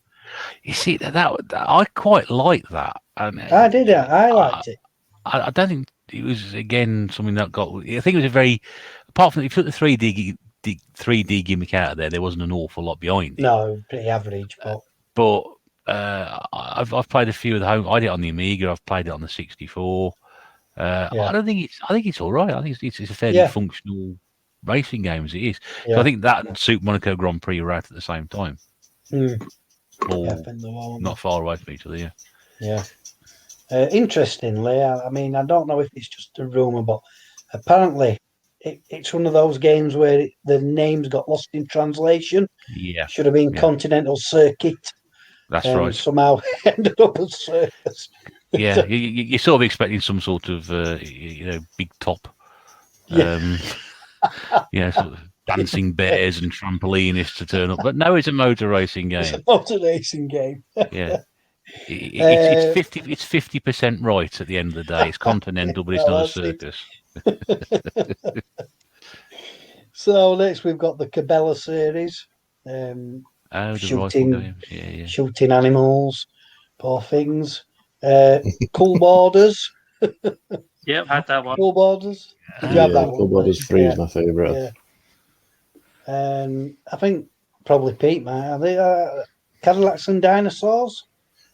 You see, that I quite like that. I did it. I liked it. I don't think it was, again, something that got... I think it was a very... Apart from if you took the 3D gimmick out of there wasn't an awful lot behind it. No, pretty average. But I've played a few of the home... I did it on the Amiga. I've played it on the 64. I think it's all right. I think it's a fairly functional racing game as it is. Yeah. So I think that and Super Monaco Grand Prix are out at the same time. Or not far away from each other, yeah. Interestingly, I mean, I don't know if it's just a rumour, but apparently it's one of those games where the names got lost in translation. Yeah. Should have been Continental Circuit. That's right. Somehow ended up as Circus. Yeah, you're sort of expecting some sort of, big top. Sort of dancing bears and trampolinists to turn up. But no, it's a motor racing game. It's a motor racing game. Yeah. It's 50% right at the end of the day. It's Continental, but it's not a circus. So next we've got the Cabela series. Shooting animals, poor things. Cool Borders. Yep, had that one. Cool Borders. Did you have that one? Cool Borders 3 is my favourite. Yeah. I think probably Pete might have it. Cadillacs and Dinosaurs.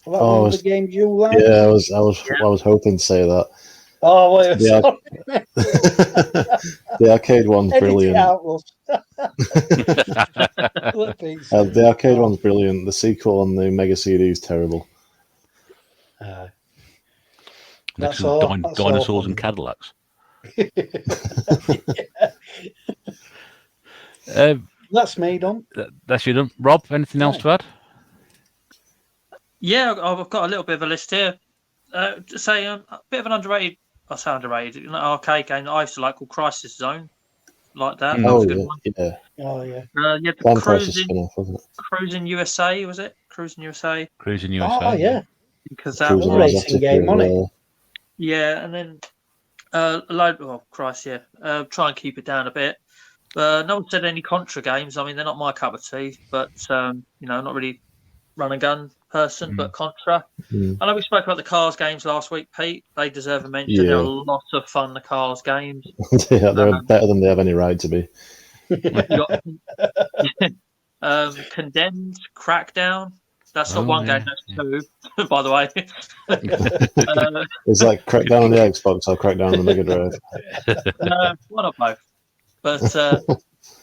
That one of the games you like? Yeah, I was hoping to say that. Oh wait, sorry. The arcade one's brilliant. The arcade one's brilliant. The sequel on the Mega CD is terrible. Dinosaurs and Cadillacs. That's me done. That's you done. Rob, anything else to add? Yeah, I've got a little bit of a list here. To say a bit of an underrated, I say underrated, arcade game that I used to like called Crisis Zone. Like that. That was a good one. Yeah. Oh yeah. You had the Cruising USA, was it? Cruising USA. Cruising USA. Oh yeah. Because that was a racing game, wasn't it? Yeah, and then try and keep it down a bit. No one said any Contra games. I mean, they're not my cup of tea, but not really run and gun person, but Contra. I know we spoke about the Cars games last week, Pete. They deserve a mention. Yeah. They're a lot of fun, the Cars games. Yeah, they're better than they have any right to be. Condemned, Crackdown. That's not one game, that's two, by the way. Is that Crackdown on the Xbox or Crackdown on the Mega Drive? One or both. But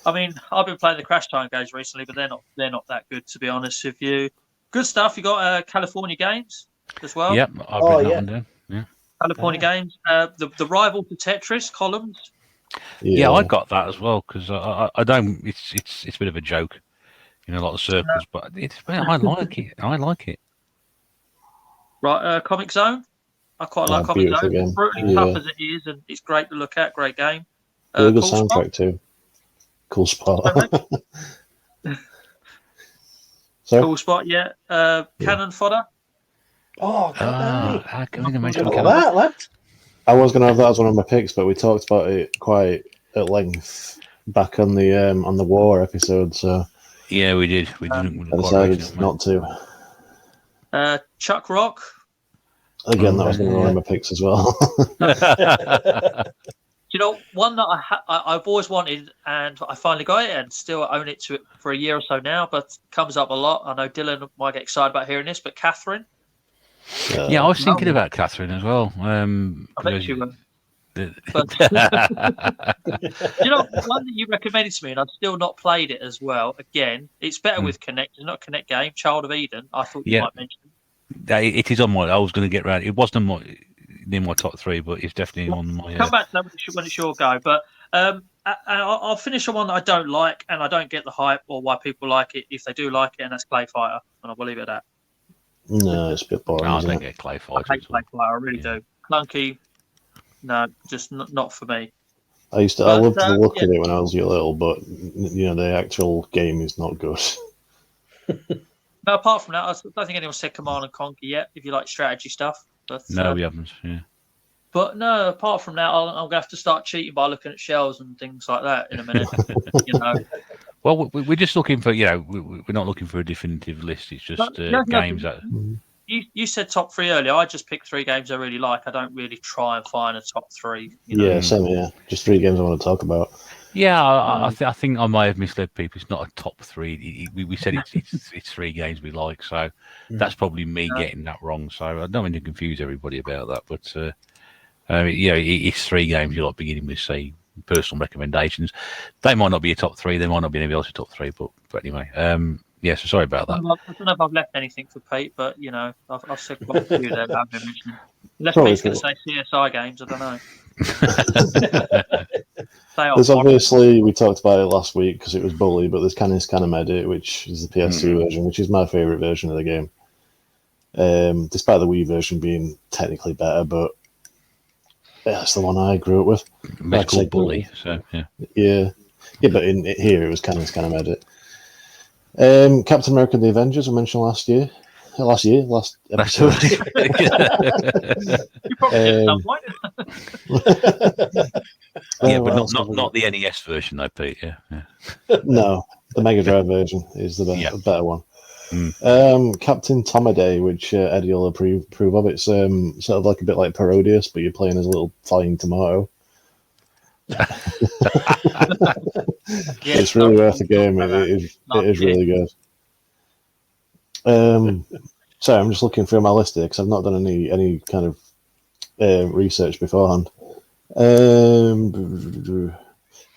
I mean, I've been playing the Crash Time games recently, but they're not that good, to be honest with you. Good stuff. You got California Games as well. Yep, I've written that one down. Yeah. California Games. The rival to Tetris, Columns. Yeah, I got that as well because I don't. It's a bit of a joke in a lot of circles, but I like it. I like it. Right, Comic Zone. I quite like Comic beautiful Zone. game. Brutally tough as it is, and it's great to look at. Great game. Really good Cool soundtrack Spot. too. Cool Spot. Cool Spot, yeah. Cannon Fodder. Oh, God, How can we look mention at that, lad. I was going to have that as one of my picks, but we talked about it quite at length back on the war episode, so Yeah, we did. We didn't. I decided not to. Chuck Rock. Again, that was going to be one of my picks as well. You know, one that I've always wanted, and I finally got it, and still own it for a year or so now, but comes up a lot. I know Dylan might get excited about hearing this, but Catherine. Yeah, I was thinking about Catherine as well. I bet you were. But, you know, one that you recommended to me, and I've still not played it as well. Again, it's better with Connect. It's not a Connect game. Child of Eden. I thought you might mention. It is on my. I was going to get around. It wasn't in my top 3, but it's definitely on my. Come back to that when it's your go. But I'll finish on one that I don't like, and I don't get the hype or why people like it. If they do like it, and that's Clay Fighter, and I will leave it at that. No, it's a bit boring. No, I don't get Clay Fighter. I hate Clay Fighter. I really do. Clunky. No, just not for me. I loved the look of it when I was little, but the actual game is not good. No, apart from that, I don't think anyone said Command and Conquer yet. If you like strategy stuff, but no, we haven't. Yeah. But no, apart from that, I'm gonna have to start cheating by looking at shells and things like that in a minute. Well, we're just looking for. We're not looking for a definitive list. It's just games that. You said top 3 earlier. I just picked 3 games I really like. I don't really try and find a top 3. Yeah, same here. Just 3 games I want to talk about. Yeah, I think I might have misled people. It's not a top 3. We said it's 3 games we like, so that's probably me getting that wrong. So I don't mean to confuse everybody about that, but it's 3 games you like beginning with, say, personal recommendations. They might not be a top 3. They might not be anybody else's top 3, but anyway. Yeah, so sorry about that. I don't know if I've left anything for Pete, but I've said quite a few there that I've been mentioning. Unless Pete's going to say CSI games, I don't know. There's obviously, we talked about it last week because it was Bully, but there's Canis Canem Edit, which is the PS2 version, which is my favourite version of the game. Despite the Wii version being technically better, but that's the one I grew up with. It's called Bully, so yeah. Yeah, but here it was Canis Canem Edit. Captain America: The Avengers I mentioned last episode. You probably did at some point. Yeah, but not the NES version though, Pete. Yeah. No, the Mega Drive version is the better one. Captain Tomaday, which Eddie will approve of. It's sort of like a bit like Parodius, but you're playing as a little flying tomato. It's really worth the game. It is really good. Sorry, I'm just looking through my list here because I've not done any kind of research beforehand.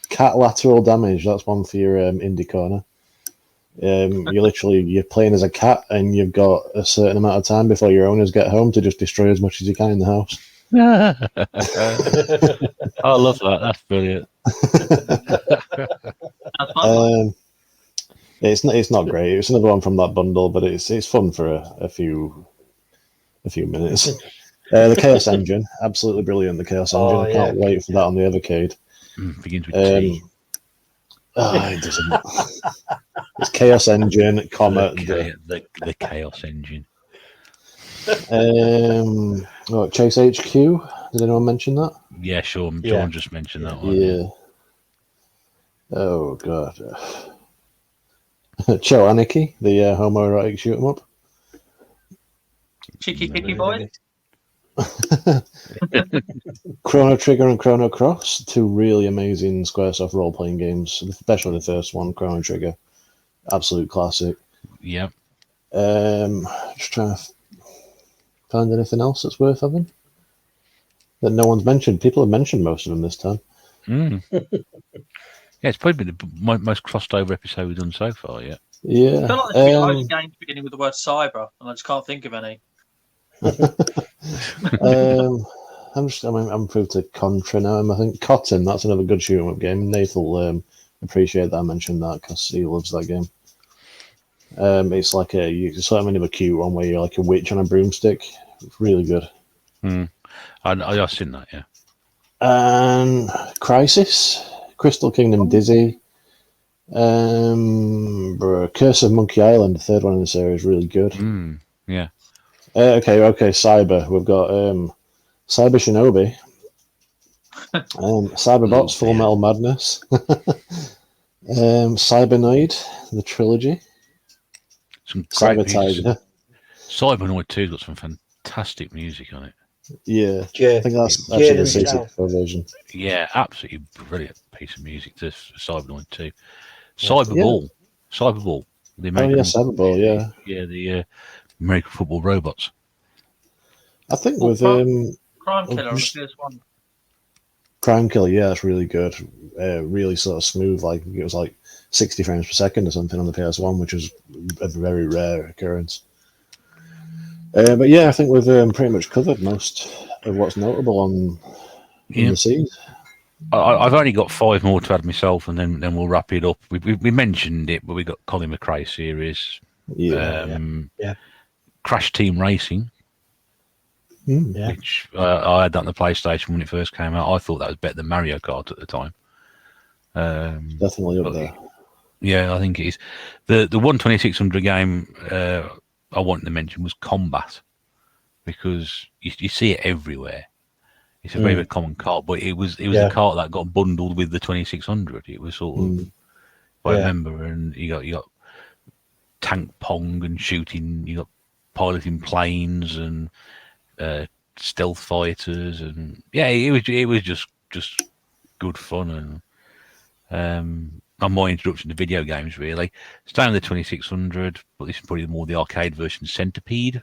Cat lateral damage. That's one for your indie corner. You're playing as a cat, and you've got a certain amount of time before your owners get home to just destroy as much as you can in the house. I love that. That's brilliant. It's not great. It's another one from that bundle, but it's fun for a few minutes. The Chaos Engine, absolutely brilliant. The Chaos Engine. I can't wait for that on the Evercade. Begins with T. It doesn't. It's Chaos Engine, comma the Chaos Engine. Chase HQ. Did anyone mention that? Yeah, sure. John just mentioned that one. Yeah. Oh god. Cho Anarchy, the homoerotic shoot 'em up. Cheeky Kicky Boys. Chrono Trigger and Chrono Cross, 2 really amazing Squaresoft role-playing games, especially the first one, Chrono Trigger. Absolute classic. Yep. Just trying to find anything else that's worth having that no one's mentioned. People have mentioned most of them this time. Yeah, it's probably been the most crossed over episode we've done so far. Yeah. I feel like there's loads of games beginning with the word cyber, and I just can't think of any. I'm through to Contra now. I think Cotton, that's another good shoot 'em up game. Nate will appreciate that I mentioned that because he loves that game. It's like it's sort of a cute one where you're like a witch on a broomstick. It's really good. I've seen that, yeah. And Crisis, Crystal Kingdom Dizzy, Curse of Monkey Island, the third one in the series, really good. Yeah. Okay, Cyber. We've got Cyber Shinobi, Cyberbots, Full Metal Madness, Cybernoid, the trilogy, some Cyber Tiger. Cybernoid 2's got some fantastic music on it. Yeah, I think that's actually the C64 version. Yeah, absolutely brilliant piece of music to Cybernoid 2. Cyberball. The American, Cyberball, yeah. Yeah, the American football robots. I think with Crime Killer on the PS1. Crime Killer, yeah, that's really good. Really sort of smooth, like it was like 60 frames per second or something on the PS1, which was a very rare occurrence. But yeah, I think we've pretty much covered most of what's notable in the scene. I've only got 5 more to add myself, and then we'll wrap it up. We mentioned it, but we got Colin McRae series, Crash Team Racing, which I had that on the PlayStation when it first came out. I thought that was better than Mario Kart at the time. Definitely up there. Yeah, I think it is. The 12600 game I wanted to mention was Combat, because you see it everywhere. It's a very common kart, but it was a kart that got bundled with the 2600. It was sort of, I remember, and you got tank pong and shooting. You got piloting planes and stealth fighters, and it was just good fun. And on my introduction to video games, really, staying with the 2600, but this is probably more the arcade version, Centipede.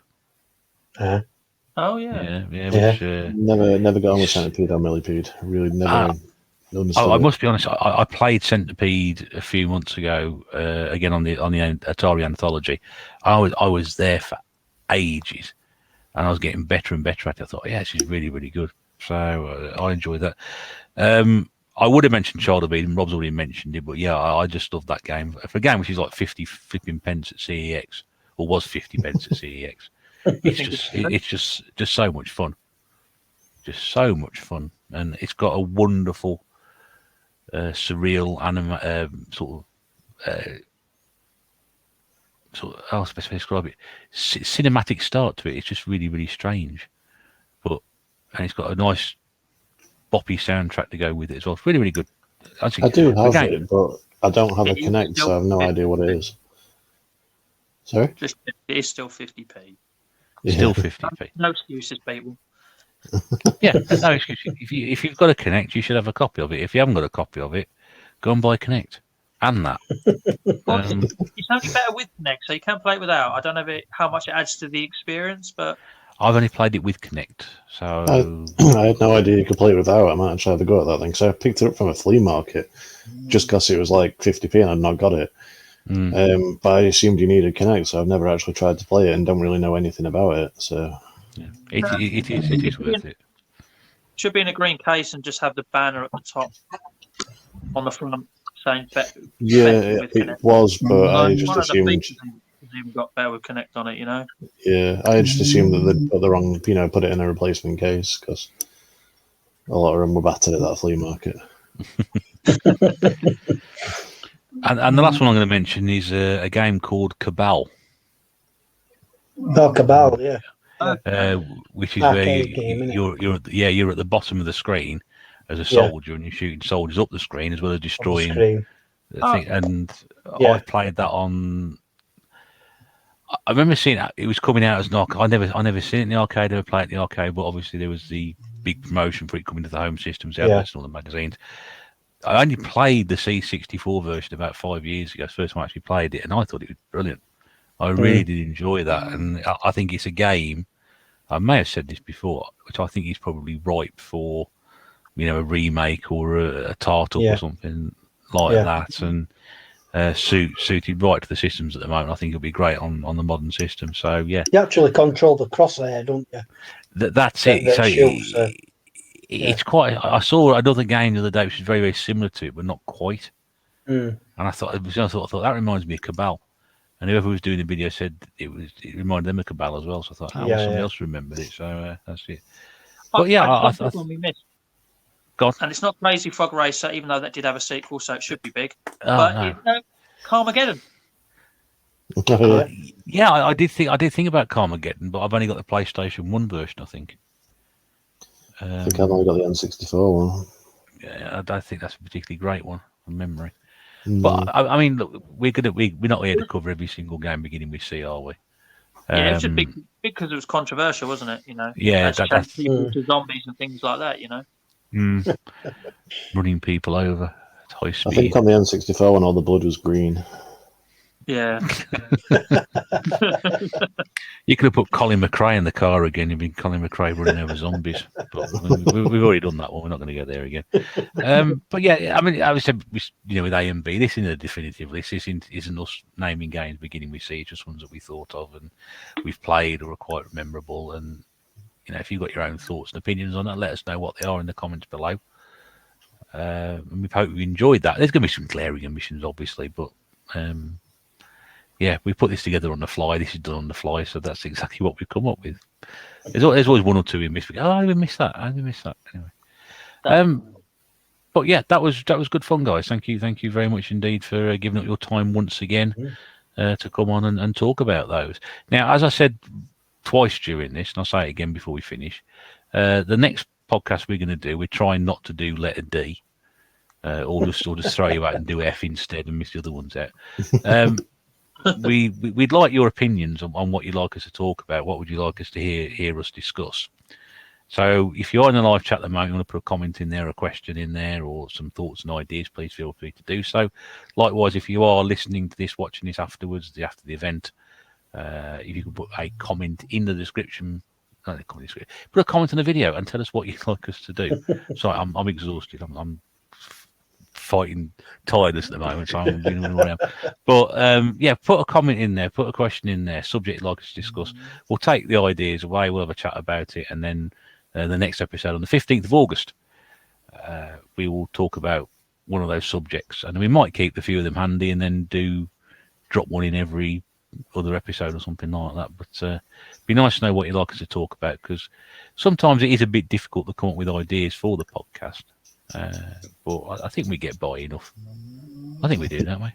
Oh yeah. Which, never got on with Centipede or Millipede. Really never. I must be honest. I played Centipede a few months ago again on the Atari Anthology. I was there for ages, and I was getting better and better at it. I thought, this is really, really good. So I enjoyed that. I would have mentioned Child of Eden. Rob's already mentioned it, but I just love that game. For a game which is like 50 flipping pence at CEX, or was 50 pence at CEX. It's just so much fun. Just so much fun. And it's got a wonderful, surreal how to describe it, cinematic start to it. It's just really, really strange. And it's got a nice boppy soundtrack to go with it as well. It's really, really good. I do have it, but I don't have a Kinect, so I have no idea what it is. Sorry? It is still 50p. Still 50p. No excuses, people. No excuses. If you've got a Kinect, you should have a copy of it. If you haven't got a copy of it, go and buy a Kinect. And that. It's only better with Kinect, so you can play it without. I don't know how much it adds to the experience, but I've only played it with Kinect, so I had no idea you could play it without. I might actually have a go at that thing. So I picked it up from a flea market just because it was like 50p and I'd not got it. But I assumed you needed Kinect, so I've never actually tried to play it and don't really know anything about it. So it is worth it. Should be in a green case and just have the banner at the top on the front saying it was, but I just assumed it's even got better with Kinect on it, you know. Yeah, I just assumed that they'd put the wrong, put it in a replacement case because a lot of them were battered at that flea market. And the last one I'm going to mention is a game called Cabal. Oh, Cabal, yeah. Which is where you're at the bottom of the screen as a soldier, and you're shooting soldiers up the screen as well as destroying the thing. And I played that on. I remember seeing it was coming out as an arcade. I never seen it in the arcade. I never played it in the arcade, but obviously there was the big promotion for it coming to the home systems, outlets, and all the magazines. I only played the C64 version about 5 years ago. First time I actually played it, and I thought it was brilliant. I really did enjoy that, and I think it's a game. I may have said this before, which I think is probably ripe for, a remake or a tart-up or something like that, and suited right to the systems at the moment. I think it'll be great on the modern system. So you actually control the crosshair, don't you? That's it. So it's quite. I saw another game the other day which is very, very similar to it, but not quite. And I thought that reminds me of Cabal. And whoever was doing the video said it reminded them of Cabal as well. So I thought, somebody else remembered it. So that's it. But I one we missed. God. And it's not Crazy Frog Racer, even though that did have a sequel, so it should be big. No. It's Carmageddon. I did think about Carmageddon, but I've only got the PlayStation 1 version, I think. I think I've only got the N64 one. Yeah, I don't think that's a particularly great one from memory. No. But I mean, look, we're not here to cover every single game beginning with C, are we? Yeah, it was just big because it was controversial, wasn't it? Yeah, that's people to zombies and things like that. Running people over at high speed. I think on the N64 one, all the blood was green. Yeah. You could have put Colin McRae in the car again. You've been Colin McRae running over zombies. But we've already done that one. We're not going to go there again. But yeah, I mean, I would say, with A and B, this isn't a definitive list. This isn't us naming games beginning with C, just ones that we thought of and we've played or are quite memorable. And if you've got your own thoughts and opinions on that, let us know what they are in the comments below. And we hope you enjoyed that. There's going to be some glaring omissions, obviously, but yeah, we put this together on the fly. This is done on the fly, so that's exactly what we've come up with. There's always one or two we missed. How did we miss that? Anyway. But yeah, that was good fun, guys. Thank you very much indeed for giving up your time once again to come on and talk about those. Now, as I said twice during this, and I'll say it again before we finish, the next podcast we're going to do, we're trying not to do letter D, or just throw you out and do F instead and miss the other ones out. We'd like your opinions on what you'd like us to talk about. What would you like us to hear us discuss? So if you're in the live chat at the moment, you want to put a comment in there, a question in there, or some thoughts and ideas, please feel free to do so. Likewise, if you are listening to this, watching this afterwards, after the event, if you could put a comment in the description, put a comment in the video and tell us what you'd like us to do. Sorry, I'm exhausted. I'm fighting tiredness at the moment, so I'm doing around. But yeah, put a comment in there, put a question in there, subject you'd like us to discuss. We'll take the ideas away, we'll have a chat about it, and then the next episode on the 15th of August, we will talk about one of those subjects, and we might keep a few of them handy and then drop one in every other episode or something like that. But it'd be nice to know what you'd like us to talk about, because sometimes it is a bit difficult to come up with ideas for the podcast. But I think we get by enough. I think we do, don't we?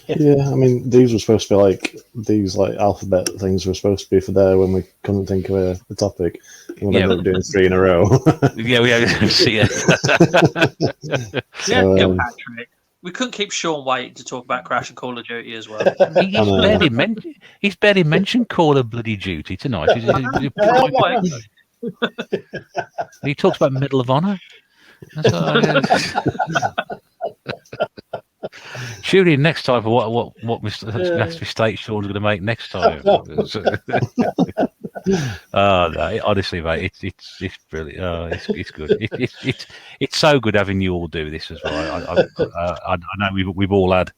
Yeah, I mean, these were supposed to be these alphabet things were supposed to be for there when we couldn't think of a topic. And we ended up doing 3 in a row. Yeah, we have see it. Patrick. We couldn't keep Sean waiting to talk about Crash and Call of Duty as well. He's barely mentioned Call of Bloody Duty tonight. He talks about Medal of Honor. Tune in next time for what mistake Sean's going to make next time. No, honestly, mate, it's brilliant. It's good. It's so good having you all do this as well. I know we've all had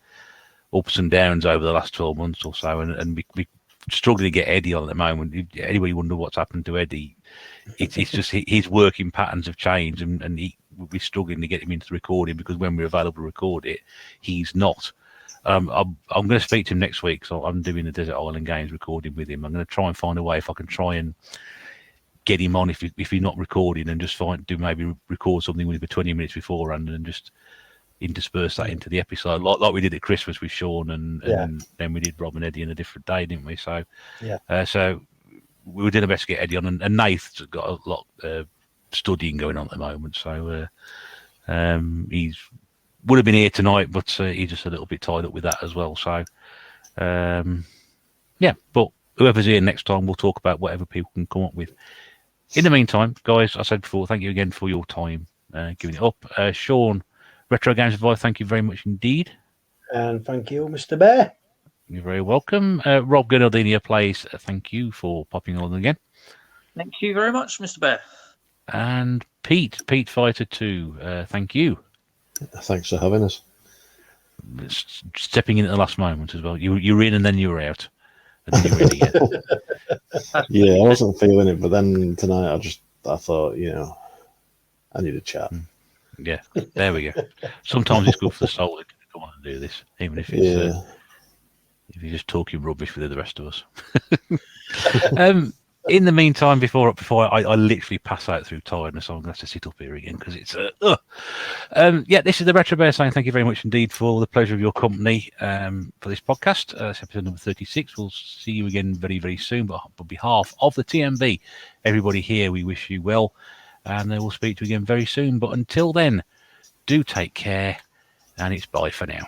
ups and downs over the last 12 months or so, and we struggling to get Eddie on at the moment. Anybody wonder what's happened to Eddie? It's just his working patterns have changed, and we're struggling to get him into the recording, because when we're available to record it, he's not. I'm going to speak to him next week, so I'm doing the Desert Island Games recording with him. I'm going to try and find a way if I can try and get him on if he's not recording, and just maybe record something with him 20 minutes beforehand and just intersperse that into the episode, like we did at Christmas with Sean, and then we did Rob and Eddie on a different day, didn't we? So so we were doing our best to get Eddie on, and Nath's got a lot of studying going on at the moment, so he's would have been here tonight, but he's just a little bit tied up with that as well. So yeah, but whoever's here next time, we'll talk about whatever people can come up with. In the meantime, guys, I said before, thank you again for your time giving it up. Sean, Retro Games Advice, thank you very much indeed. And thank you, Mr. Bear. You're very welcome. Rob Gernaldini Plays, thank you for popping on again. Thank you very much, Mr. Bear. And Pete Fighter 2, thank you. Thanks for having us. Stepping in at the last moment as well. You were in and then you were out. And then you were in again. Yeah, I wasn't feeling it, but then tonight I thought, I need a chat. Yeah, there we go. Sometimes it's good for the soul to come on and do this, even if it's if you're just talking rubbish with the rest of us. In the meantime, before I literally pass out through tiredness, I'm going to have to sit up here again because it's this is the Retro Bear saying thank you very much indeed for the pleasure of your company for this podcast. It's episode number 36. We'll see you again very, very soon. But on behalf of the tNb, everybody here, we wish you well, and we'll speak to you again very soon. But until then, do take care, and it's bye for now.